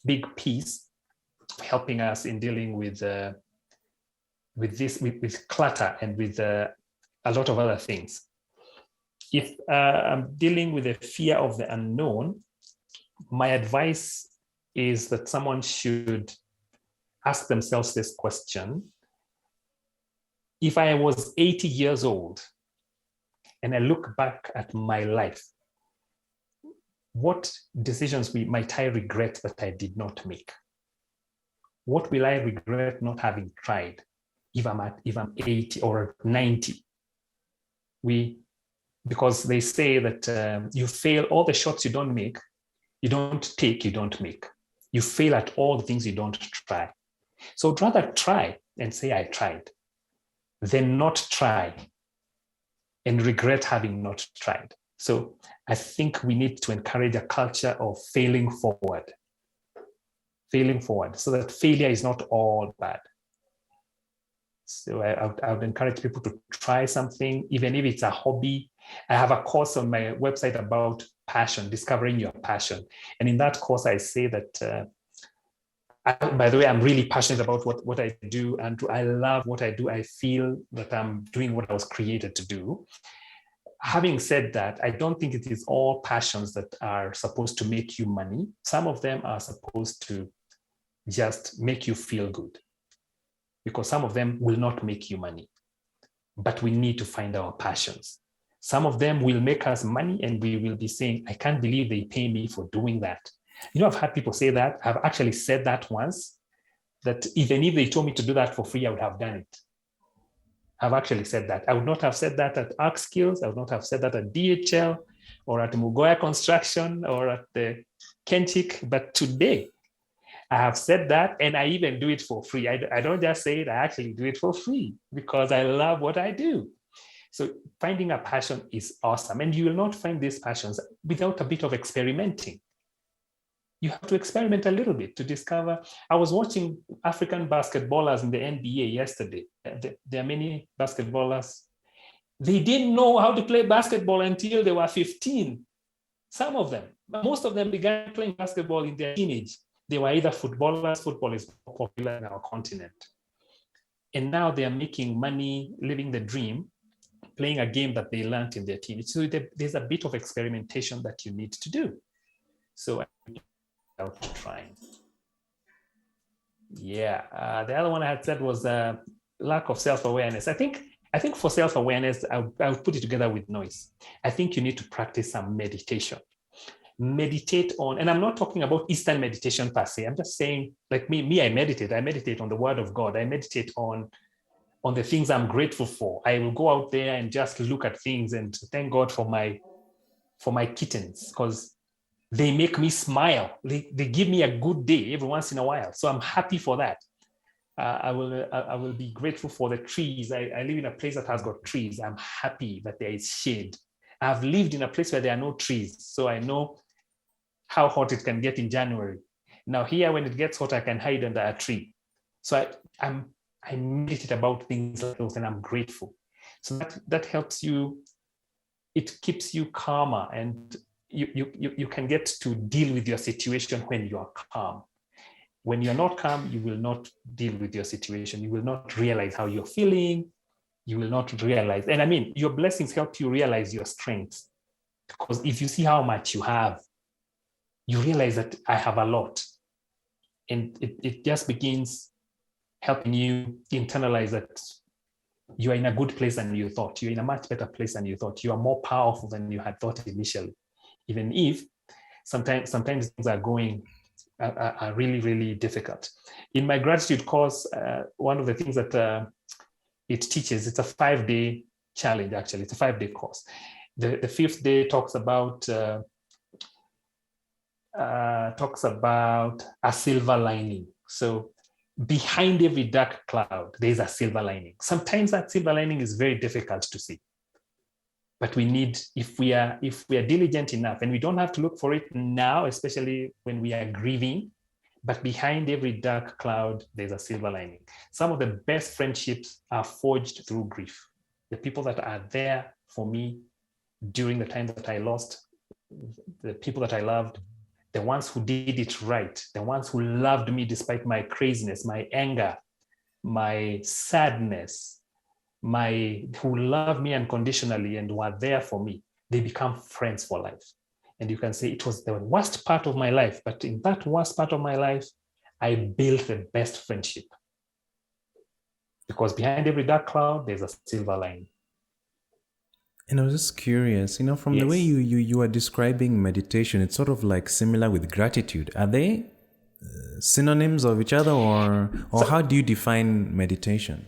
big piece helping us in dealing with clutter and with a lot of other things. If I'm dealing with the fear of the unknown, my advice is that someone should ask themselves this question: if I was 80 years old and I look back at my life, what decisions might I regret that I did not make? What will I regret not having tried if I'm 80 or 90? Because they say that you fail all the shots you don't make, you don't take, you don't make. You fail at all the things you don't try. So I'd rather try and say I tried than not try and regret having not tried. So I think we need to encourage a culture of failing forward, so that failure is not all bad. So I would encourage people to try something, even if it's a hobby. I have a course on my website about passion, discovering your passion. And in that course, I say that, by the way, I'm really passionate about what I do, and I love what I do. I feel that I'm doing what I was created to do. Having said that, I don't think it is all passions that are supposed to make you money. Some of them are supposed to just make you feel good, because some of them will not make you money. But we need to find our passions. Some of them will make us money, and we will be saying, I can't believe they pay me for doing that. I've had people say that. I've actually said that once, that even if they told me to do that for free, I would have done it. I've actually said that. I would not have said that at Arc Skills. I would not have said that at DHL or at Mugoya Construction or at the Kenchik. But today, I have said that, and I even do it for free. I don't just say it, I actually do it for free because I love what I do. So finding a passion is awesome. And you will not find these passions without a bit of experimenting. You have to experiment a little bit to discover. I was watching African basketballers in the NBA yesterday. There are many basketballers. They didn't know how to play basketball until they were 15. Some of them, most of them began playing basketball in their teenage. They were either footballers. Football is popular in our continent. And now they are making money, living the dream, playing a game that they learned in their teenage. So there's a bit of experimentation that you need to do. So out trying. Yeah, the other one I had said was lack of self-awareness. I think for self-awareness, I would put it together with noise. I think you need to practice some meditation. Meditate on, and I'm not talking about Eastern meditation per se. I'm just saying, like me, I meditate on the word of God. I meditate on the things I'm grateful for. I will go out there and just look at things and thank God for my kittens, because they make me smile. They give me a good day every once in a while. So I'm happy for that. I will be grateful for the trees. I live in a place that has got trees. I'm happy that there is shade. I've lived in a place where there are no trees, so I know how hot it can get in January. Now here, when it gets hot, I can hide under a tree. So I meditate about things like those, and I'm grateful. So that helps you. It keeps you calmer, and you can get to deal with your situation when you are calm. When you're not calm, you will not deal with your situation. You will not realize how you're feeling. You will not realize. And I mean, your blessings help you realize your strengths. Because if you see how much you have, you realize that I have a lot. And it just begins helping you internalize that you are in a good place than you thought. You're in a much better place than you thought. You are more powerful than you had thought initially. Even if sometimes things are going are really, really difficult. In my gratitude course, one of the things that it teaches, it's a 5-day challenge, actually. It's a 5-day course. The 5th day talks about a silver lining. So behind every dark cloud, there's a silver lining. Sometimes that silver lining is very difficult to see. But we need, if we are diligent enough, and we don't have to look for it now, especially when we are grieving, but behind every dark cloud, there's a silver lining. Some of the best friendships are forged through grief. The people that are there for me during the time that I lost, the people that I loved, the ones who did it right, the ones who loved me despite my craziness, my anger, my sadness, who love me unconditionally and were there for me, they become friends for life. And you can say it was the worst part of my life, but in that worst part of my life, I built the best friendship. Because behind every dark cloud, there's a silver line. And I was just curious, from the way you are describing meditation, it's sort of like similar with gratitude. Are they synonyms of each other, or how do you define meditation?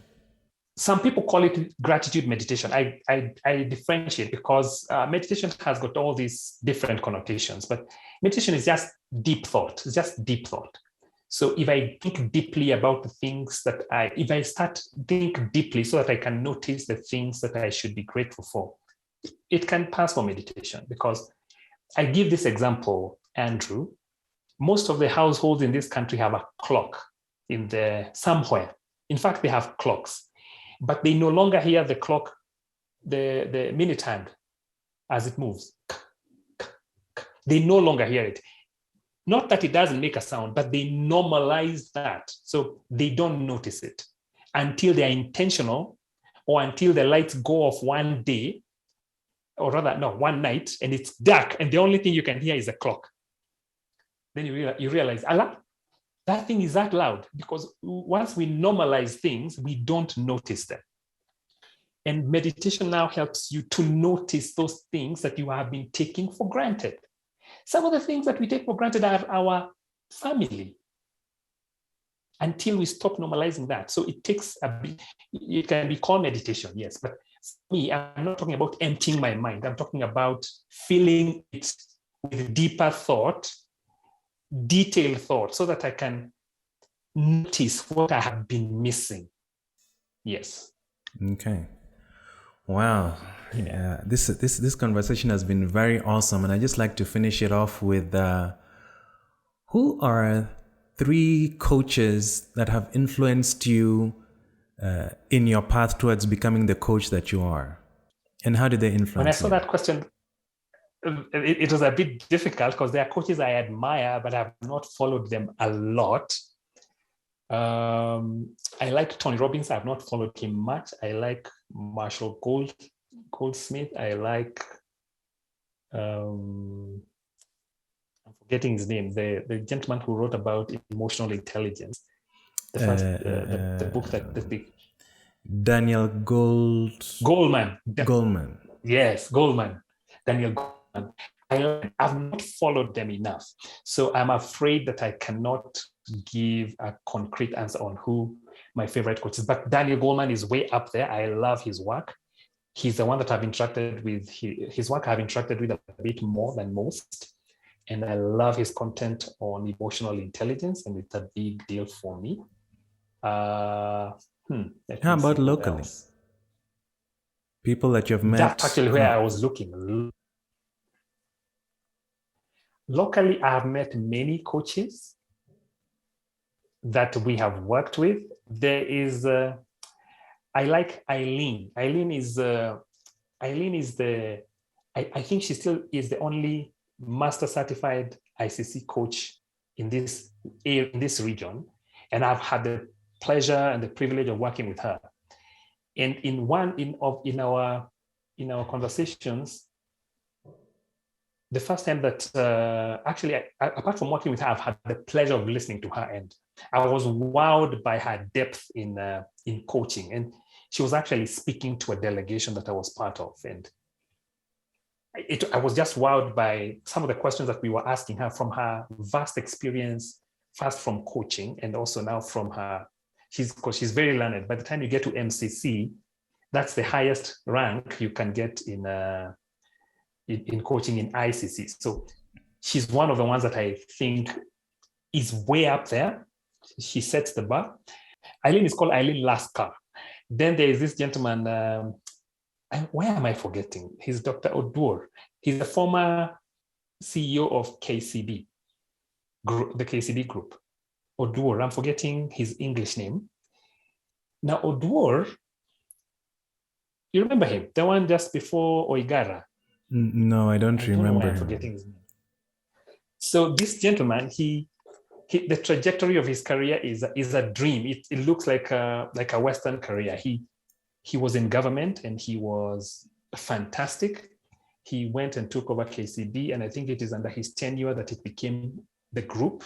Some people call it gratitude meditation. I differentiate because meditation has got all these different connotations, but meditation is just deep thought. It's just deep thought. So if I think deeply about the things if I start think deeply so that I can notice the things that I should be grateful for, it can pass for meditation. Because I give this example, Andrew. Most of the households in this country have a clock somewhere. In fact, they have clocks. But they no longer hear the clock, the minute hand as it moves. They no longer hear it. Not that it doesn't make a sound, but they normalize that. So they don't notice it until they're intentional, or until the lights go off one day, or rather, no, one night, and it's dark, and the only thing you can hear is the clock. Then you realize, Allah, that thing is that loud, because once we normalize things, we don't notice them. And meditation now helps you to notice those things that you have been taking for granted. Some of the things that we take for granted are our family, until we stop normalizing that. So it takes it can be called meditation, yes. But for me, I'm not talking about emptying my mind. I'm talking about filling it with deeper thought, detailed thought, so that I can notice what I have been missing. Yes. Okay. Wow. Yeah. This conversation has been very awesome, and I just like to finish it off with who are 3 coaches that have influenced you in your path towards becoming the coach that you are, and how did they influence you? When I saw that question, it was a bit difficult because there are coaches I admire, but I have not followed them a lot. I like Tony Robbins. I have not followed him much. I like Marshall Goldsmith. I like, I'm forgetting his name, the gentleman who wrote about emotional intelligence. The first, the book that the Daniel Goleman. Yes, Goleman. Daniel Goleman. I've not followed them enough. So I'm afraid that I cannot give a concrete answer on who my favorite coach is. But Daniel Goleman is way up there. I love his work. He's the one that I've interacted with. His work I've interacted with a bit more than most. And I love his content on emotional intelligence, and it's a big deal for me. Let How me about see who locally? else. People that you've met. That's actually where I was looking. Locally, I have met many coaches that we have worked with. There is, I like Eileen. Eileen is the, I think she still is the only master certified ICC coach in this region. And I've had the pleasure and the privilege of working with her. And in our conversations, the first time that actually, apart from working with her, I've had the pleasure of listening to her, and I was wowed by her depth in coaching. And she was actually speaking to a delegation that I was part of, and I was just wowed by some of the questions that we were asking her from her vast experience, first from coaching, and also now from her. Because she's very learned. By the time you get to MCC, that's the highest rank you can get in coaching in ICC. So she's one of the ones that I think is way up there. She sets the bar. Eileen is called Eileen Lasker. Then there is this gentleman, why am I forgetting? He's Dr. Odur. He's the former CEO of KCB, the KCB group. Odur, I'm forgetting his English name. Now, Odur, you remember him? The one just before Oigara. No, I don't remember. I'm forgetting his name. So this gentleman, he the trajectory of his career is a dream. It looks like a Western career. He was in government and he was fantastic. He went and took over KCB, and I think it is under his tenure that it became the group.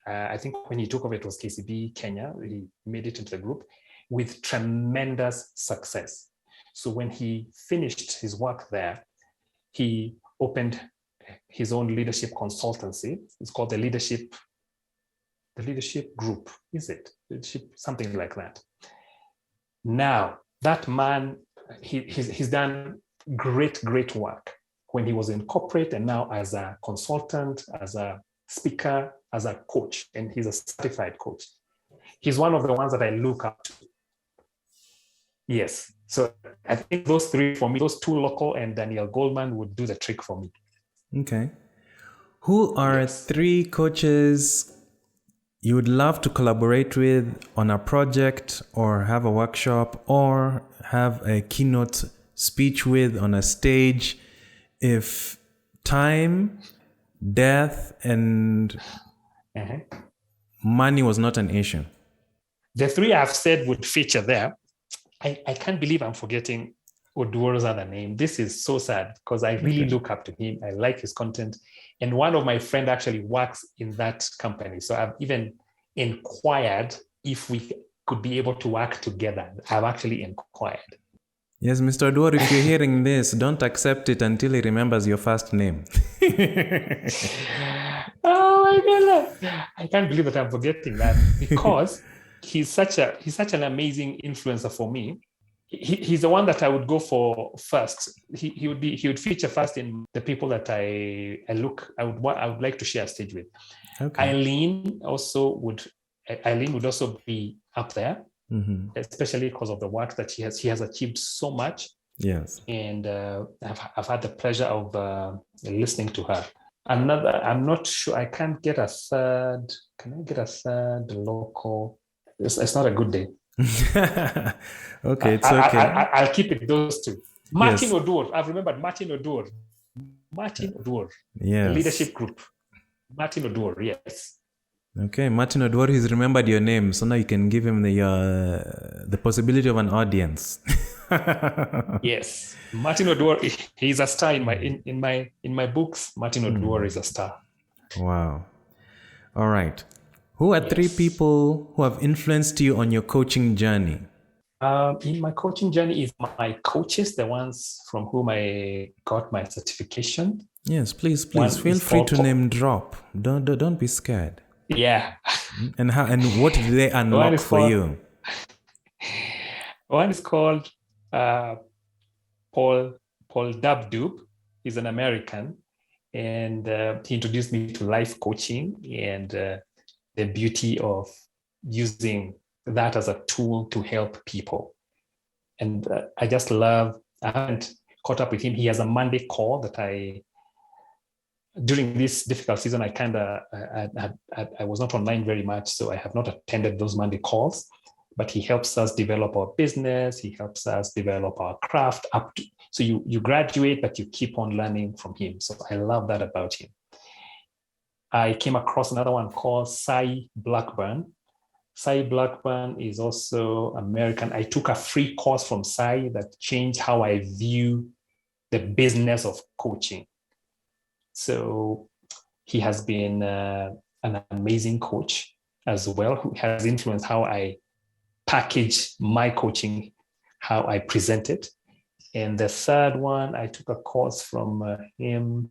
I think when he took over, it was KCB Kenya. He made it into the group with tremendous success. So when he finished his work there, he opened his own leadership consultancy. It's called the Leadership Group, is it? Leadership, something like that. Now, that man, he's done great work when he was in corporate, and now as a consultant, as a speaker, as a coach, and he's a certified coach. He's one of the ones that I look up to. Yes. So I think those three for me, those two local and Daniel Goldman would do the trick for me. Okay. Who are three coaches you would love to collaborate with on a project or have a workshop or have a keynote speech with on a stage if time, death, and money was not an issue? The three I've said would feature there. I can't believe I'm forgetting Odur's other name. This is so sad because I really look up to him. I like his content. And one of my friends actually works in that company. So I've even inquired if we could be able to work together. I've actually inquired. Yes, Mr. Odur, if you're hearing this, don't accept it until he remembers your first name. Oh my goodness. I can't believe that I'm forgetting that because he's such an amazing influencer for me. He's the one that I would go for first. He would feature first in the people that I would like to share a stage with. Okay. Eileen would also be up there, especially because of the work that she has achieved so much. Yes, and I've had the pleasure of listening to her. I'm not sure. I can't get a third. Can I get a third local? It's not a good day. Okay, it's okay. I'll keep it those two. Martin Odur. I've remembered Martin Odur. Yes. The leadership group. Martin Odur, yes. Okay, Martin Odur, he's remembered your name, so now you can give him the possibility of an audience. Yes, Martin Odur, he's a star in my books. Martin Odur is a star. Wow. All right. Who are three people who have influenced you on your coaching journey? In my coaching journey is my coaches, the ones from whom I got my certification. Yes, please feel free to name drop. Don't be scared. Yeah. And what did they unlock for you? One is called Paul Dabdub. He's an American, and he introduced me to life coaching and the beauty of using that as a tool to help people. And I just love, I haven't caught up with him. He has a Monday call that during this difficult season, I was not online very much, so I have not attended those Monday calls, but he helps us develop our business. He helps us develop our craft so you graduate, but you keep on learning from him. So I love that about him. I came across another one called Cy Blackburn. Cy Blackburn is also American. I took a free course from Cy that changed how I view the business of coaching. So he has been an amazing coach as well, who has influenced how I package my coaching, how I present it. And the third one, I took a course from him.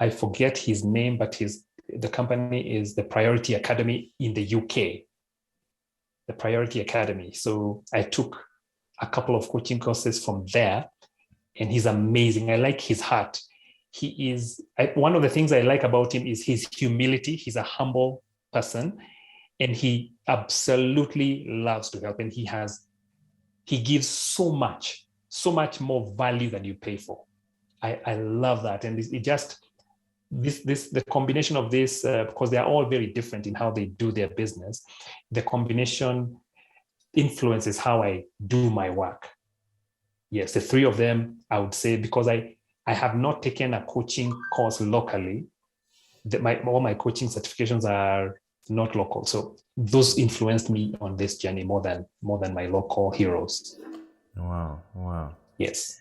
I forget his name, but the company is the Priority Academy in the UK. The Priority Academy. So I took a couple of coaching courses from there, and he's amazing. I like his heart. One of the things I like about him is his humility. He's a humble person, and he absolutely loves to help. And he gives so much more value than you pay for. I love that. And the combination of this, because they're all very different in how they do their business, the combination influences how I do my work. Yes, the three of them, I would say, because I have not taken a coaching course locally. All my coaching certifications are not local. So those influenced me on this journey more than my local heroes. Wow. Yes.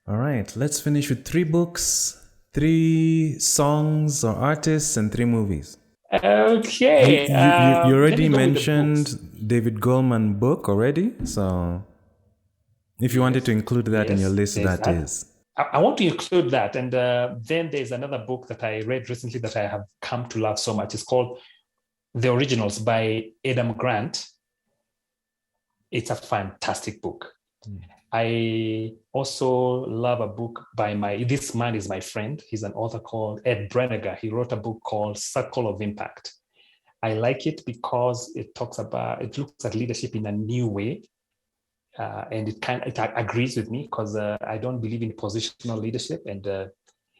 All right, let's finish with 3 books, 3 songs or artists, and 3 movies. Okay. You already mentioned David Goleman book already, so if you wanted to include that in your list, that is. I want to include that. And then there's another book that I read recently that I have come to love so much. It's called The Originals by Adam Grant. It's a fantastic book. I also love a book by this man is my friend. He's an author called Ed Brennegar. He wrote a book called Circle of Impact. I like it because it looks at leadership in a new way. And it agrees with me because I don't believe in positional leadership, and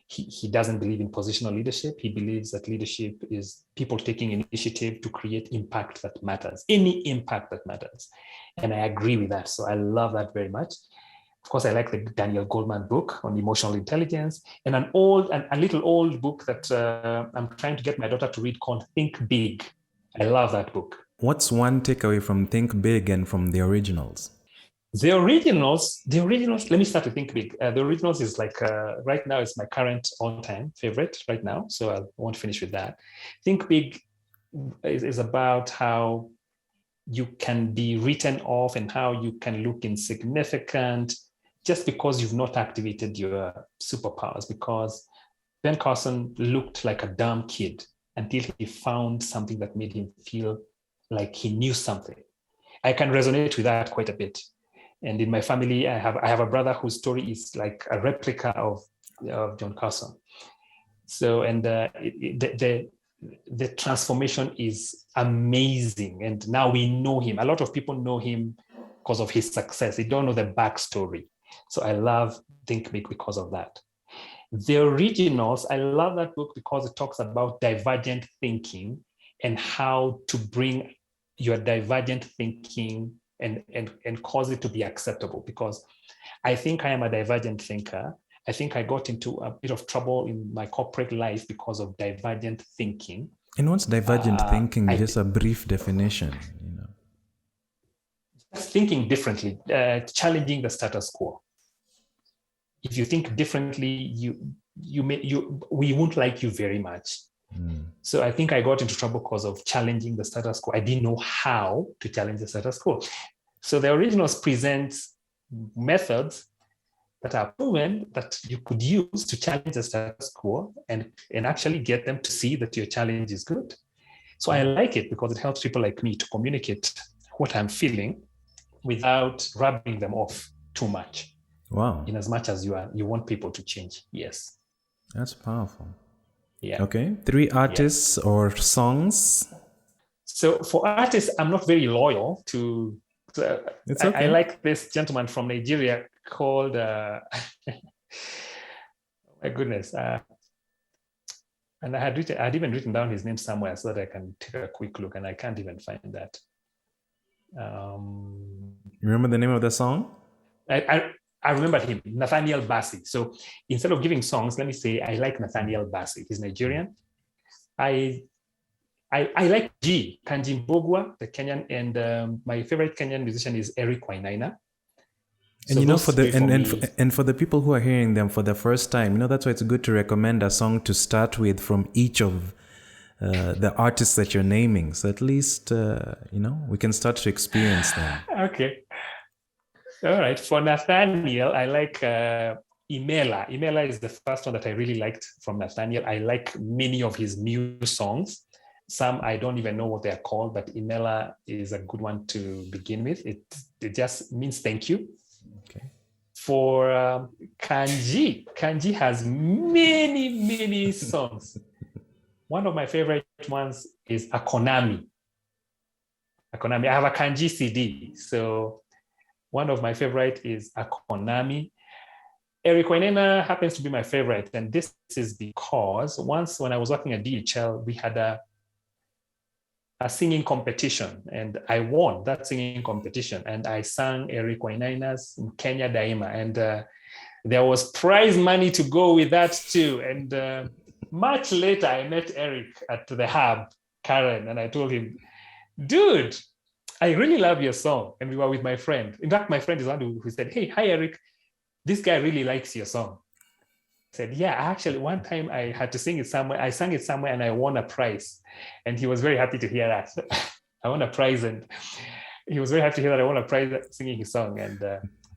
he doesn't believe in positional leadership. He believes that leadership is people taking initiative to create impact that matters, any impact that matters. And I agree with that. So I love that very much. Of course, I like the Daniel Goleman book on emotional intelligence, and a little old book that I'm trying to get my daughter to read called Think Big. I love that book. What's one takeaway from Think Big and from The Originals? The originals, let me start to Think Big. The Originals is like, right now it's my current all-time favorite right now. So I won't finish with that. Think Big is about how you can be written off and how you can look insignificant just because you've not activated your superpowers. Because Ben Carson looked like a dumb kid until he found something that made him feel like he knew something. I can resonate with that quite a bit. And in my family, I have a brother whose story is like a replica of John Carson. So, and the transformation is amazing. And now we know him. A lot of people know him because of his success. They don't know the backstory. So I love Think Big because of that. The Originals, I love that book because it talks about divergent thinking and how to bring your divergent thinking and cause it to be acceptable. Because I think I am a divergent thinker. I think I got into a bit of trouble in my corporate life because of divergent thinking. And what's divergent thinking? Just a brief definition, Thinking differently, challenging the status quo. If you think differently, we won't like you very much. So I think I got into trouble because of challenging the status quo. I didn't know how to challenge the status quo. So the Originals presents methods that are proven that you could use to challenge the status quo and actually get them to see that your challenge is good. So I like it because it helps people like me to communicate what I'm feeling without rubbing them off too much. Wow. In as much as you want people to change. Yes. That's powerful. Yeah. Okay. 3 artists or songs? So for artists, I'm not very loyal to. It's okay. I like this gentleman from Nigeria called. My goodness. And I'd even written down his name somewhere so that I can take a quick look, and I can't even find that. Remember the name of the song? I remembered him, Nathaniel Bassey. So instead of giving songs, let me say I like Nathaniel Bassey. He's Nigerian. I like Kanji Mbogwa, the Kenyan, and my favorite Kenyan musician is Eric Wainaina. And so you know, for the people who are hearing them for the first time, you know, that's why it's good to recommend a song to start with from each of the artists that you're naming. So at least, we can start to experience them. Okay. All right. For Nathaniel, I like Imela. Imela is the first one that I really liked from Nathaniel. I like many of his new songs. Some I don't even know what they're called, but Imela is a good one to begin with. It just means thank you. Okay. For Kanji has many songs. One of my favorite ones is Akonami. I have a Kanji CD. So one of my favorite is Akonami. Eric Wainaina happens to be my favorite. And this is because once when I was working at DHL, we had a singing competition, and I won that singing competition, and I sang Eric Wainaina's Kenya Daima, and there was prize money to go with that too. And much later, I met Eric at the hub, Karen, and I told him, dude, I really love your song. And we were with my friend. In fact, my friend is one who said, hey, hi, Eric, this guy really likes your song. I said, yeah, actually, one time I had to sing it somewhere. I sang it somewhere and I won a prize. And he was very happy to hear that. I won a prize, and he was very happy to hear that I won a prize singing his song. And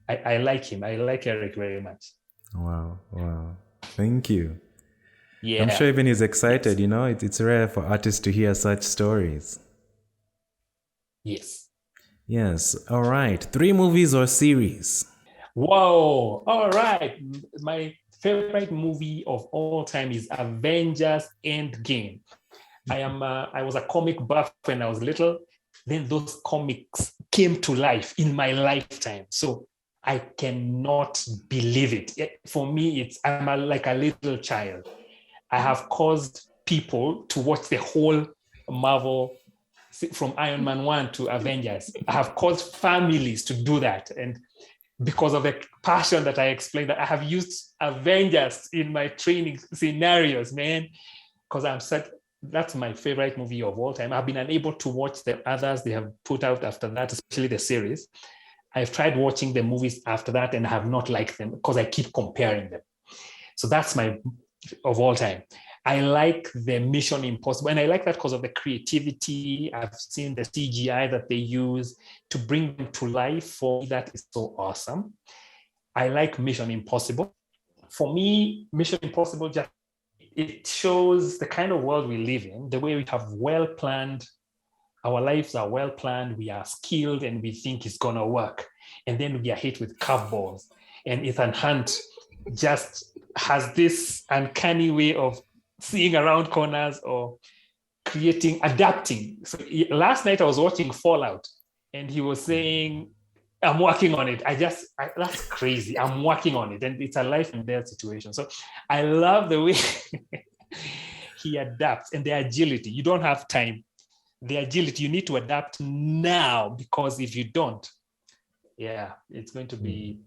I like him. I like Eric very much. Wow. Thank you. Yeah. I'm sure even he's excited, you know, it's rare for artists to hear such stories. Yes. Yes. All right. 3 movies or series? Whoa. All right. My favorite movie of all time is Avengers Endgame. I was a comic buff when I was little. Then those comics came to life in my lifetime. So I cannot believe it. For me, I'm like a little child. I have caused people to watch the whole Marvel from Iron Man 1 to Avengers. I have caused families to do that. And because of the passion that I explained, that I have used Avengers in my training scenarios, man, because that's my favorite movie of all time. I've been unable to watch the others they have put out after that, especially the series. I've tried watching the movies after that and have not liked them because I keep comparing them. So that's my of all time. I like the Mission Impossible, and I like that because of the creativity. I've seen the CGI that they use to bring them to life. For me, that is so awesome. I like Mission Impossible. For me, Mission Impossible it shows the kind of world we live in, the way we have well-planned, our lives are well-planned, we are skilled, and we think it's gonna work. And then we are hit with curveballs. And Ethan Hunt just has this uncanny way of seeing around corners or adapting. So last night I was watching Fallout, and he was saying, I'm working on it. That's crazy. I'm working on it. And it's a life and death situation. So I love the way he adapts, and the agility. You don't have time. The agility, you need to adapt now, because if you don't, it's going to be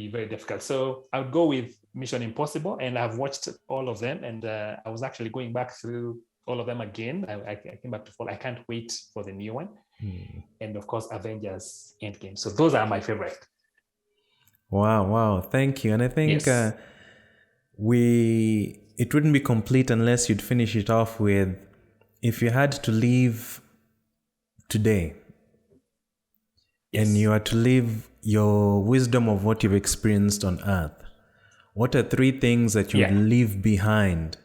very difficult. So I would go with Mission Impossible, and I've watched all of them, and I was actually going back through all of them again. I came back to Fall. I can't wait for the new one. And of course, Avengers Endgame. So those are my favorite. Wow. Thank you. And I think Yes. It wouldn't be complete unless you'd finish it off with, if you had to leave today, and you are to leave your wisdom of what you've experienced on earth, what are 3 things that you would leave behind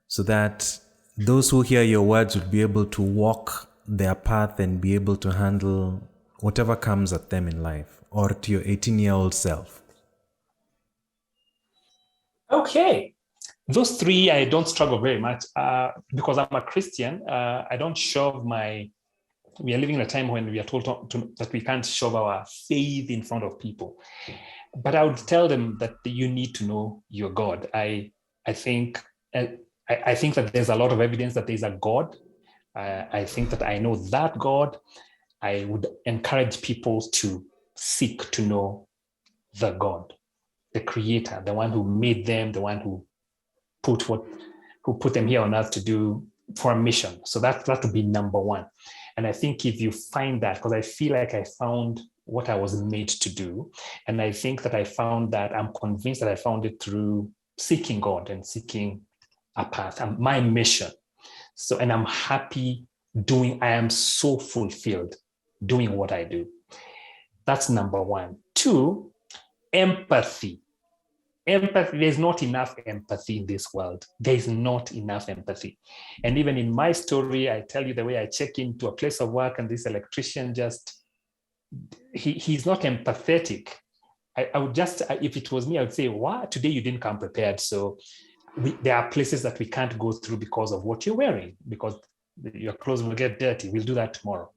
so that those who hear your words would be able to walk their path and be able to handle whatever comes at them in life, or to your 18-year-old self? Okay. Those three, I don't struggle very much because I'm a Christian. I don't shove we are living in a time when we are told that we can't shove our faith in front of people. But I would tell them that you need to know your God. I think that there's a lot of evidence that there's a God. I think that I know that God. I would encourage people to seek to know the God, the Creator, the one who made them, the one who put them here on earth to do for a mission. So that would be number one. And I think if you find that, because I feel like I found what I was made to do, and I think that I'm convinced that I found it through seeking God and seeking a path, my mission. So, and I'm happy I am so fulfilled doing what I do. That's number one. Two, empathy. Empathy, there's not enough empathy in this world. There's not enough empathy. And even in my story, I tell you the way I check into a place of work and this electrician he's not empathetic. I would just, if it was me, I would say, wow, today you didn't come prepared. So there are places that we can't go through because of what you're wearing, because your clothes will get dirty. We'll do that tomorrow.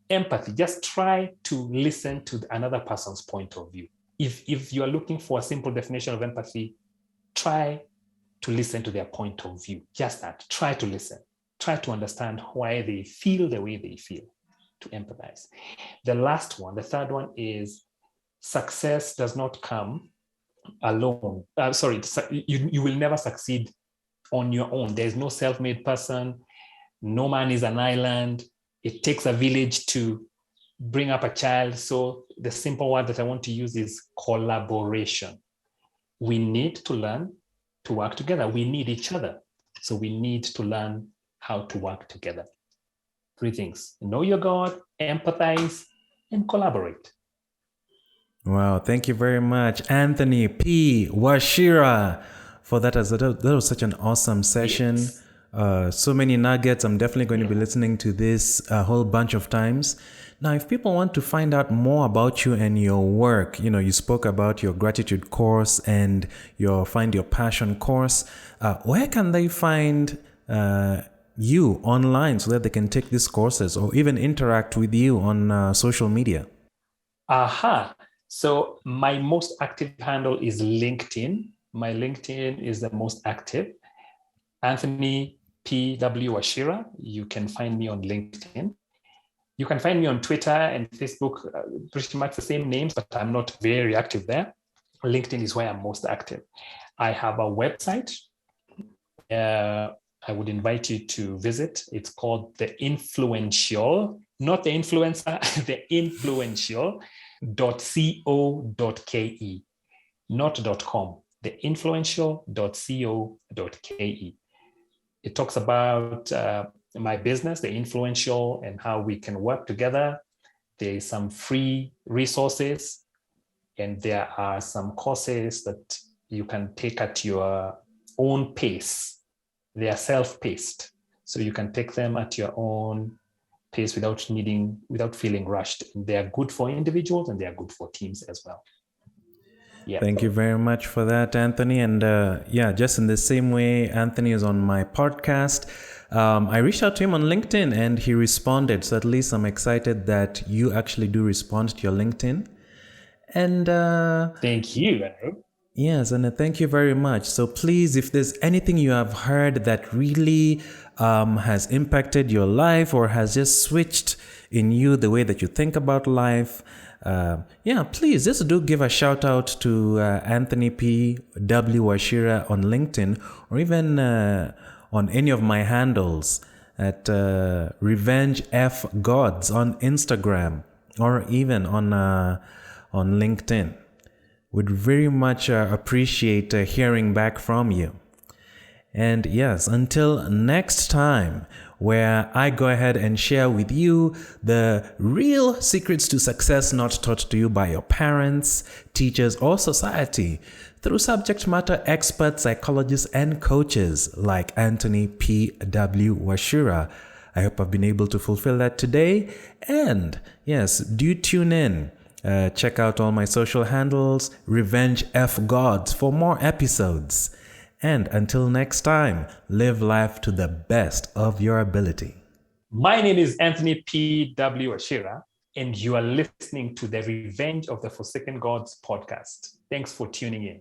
Empathy, just try to listen to another person's point of view. If you are looking for a simple definition of empathy, try to listen to their point of view. Just that, try to listen. Try to understand why they feel the way they feel, to empathize. The last one, the third one is success does not come alone. You will never succeed on your own. There's no self-made person. No man is an island. It takes a village to bring up a child. So the simple word that I want to use is collaboration. We need to learn to work together. We need each other. So we need to learn how to work together. Three things: know your God, empathize, and collaborate. Wow, thank you very much, Anthony P. Wachira, for that. That was such an awesome session. Yes. So many nuggets. I'm definitely going to be listening to this a whole bunch of times. Now, if people want to find out more about you and your work, you spoke about your gratitude course and your Find Your Passion course. Where can they find you online so that they can take these courses or even interact with you on social media? So my most active handle is LinkedIn. My LinkedIn is the most active. Anthony P.W. Wachira. You can find me on LinkedIn. You can find me on Twitter and Facebook, pretty much the same names, but I'm not very active there. LinkedIn is where I'm most active. I have a website. I would invite you to visit. It's called The Influential, not the influencer, The Influential.co.ke, not .com, The Influential.co.ke. It talks about my business, The Influential, and how we can work together. There is some free resources, and there are some courses that you can take at your own pace. They are self-paced, so you can take them at your own pace without feeling rushed. They are good for individuals and they are good for teams as well. Yeah. Thank you very much for that, Anthony. And just in the same way, Anthony is on my podcast. I reached out to him on LinkedIn and he responded. So at least I'm excited that you actually do respond to your LinkedIn. And thank you, Andrew. Yes, and thank you very much. So please, if there's anything you have heard that really has impacted your life or has just switched in you the way that you think about life, please just do give a shout out to Anthony P. W. Wachira on LinkedIn, or even on any of my handles at Revenge F Gods on Instagram, or even on LinkedIn. Would very much appreciate hearing back from you. And yes, until next time, where I go ahead and share with you the real secrets to success not taught to you by your parents, teachers, or society through subject matter experts, psychologists, and coaches like Anthony P. W. Wachira. I hope I've been able to fulfill that today. And yes, do tune in. Check out all my social handles, Revenge F Gods, for more episodes. And until next time, live life to the best of your ability. My name is Anthony P.W. Wachira, and you are listening to the Revenge of the Forsaken Gods podcast. Thanks for tuning in.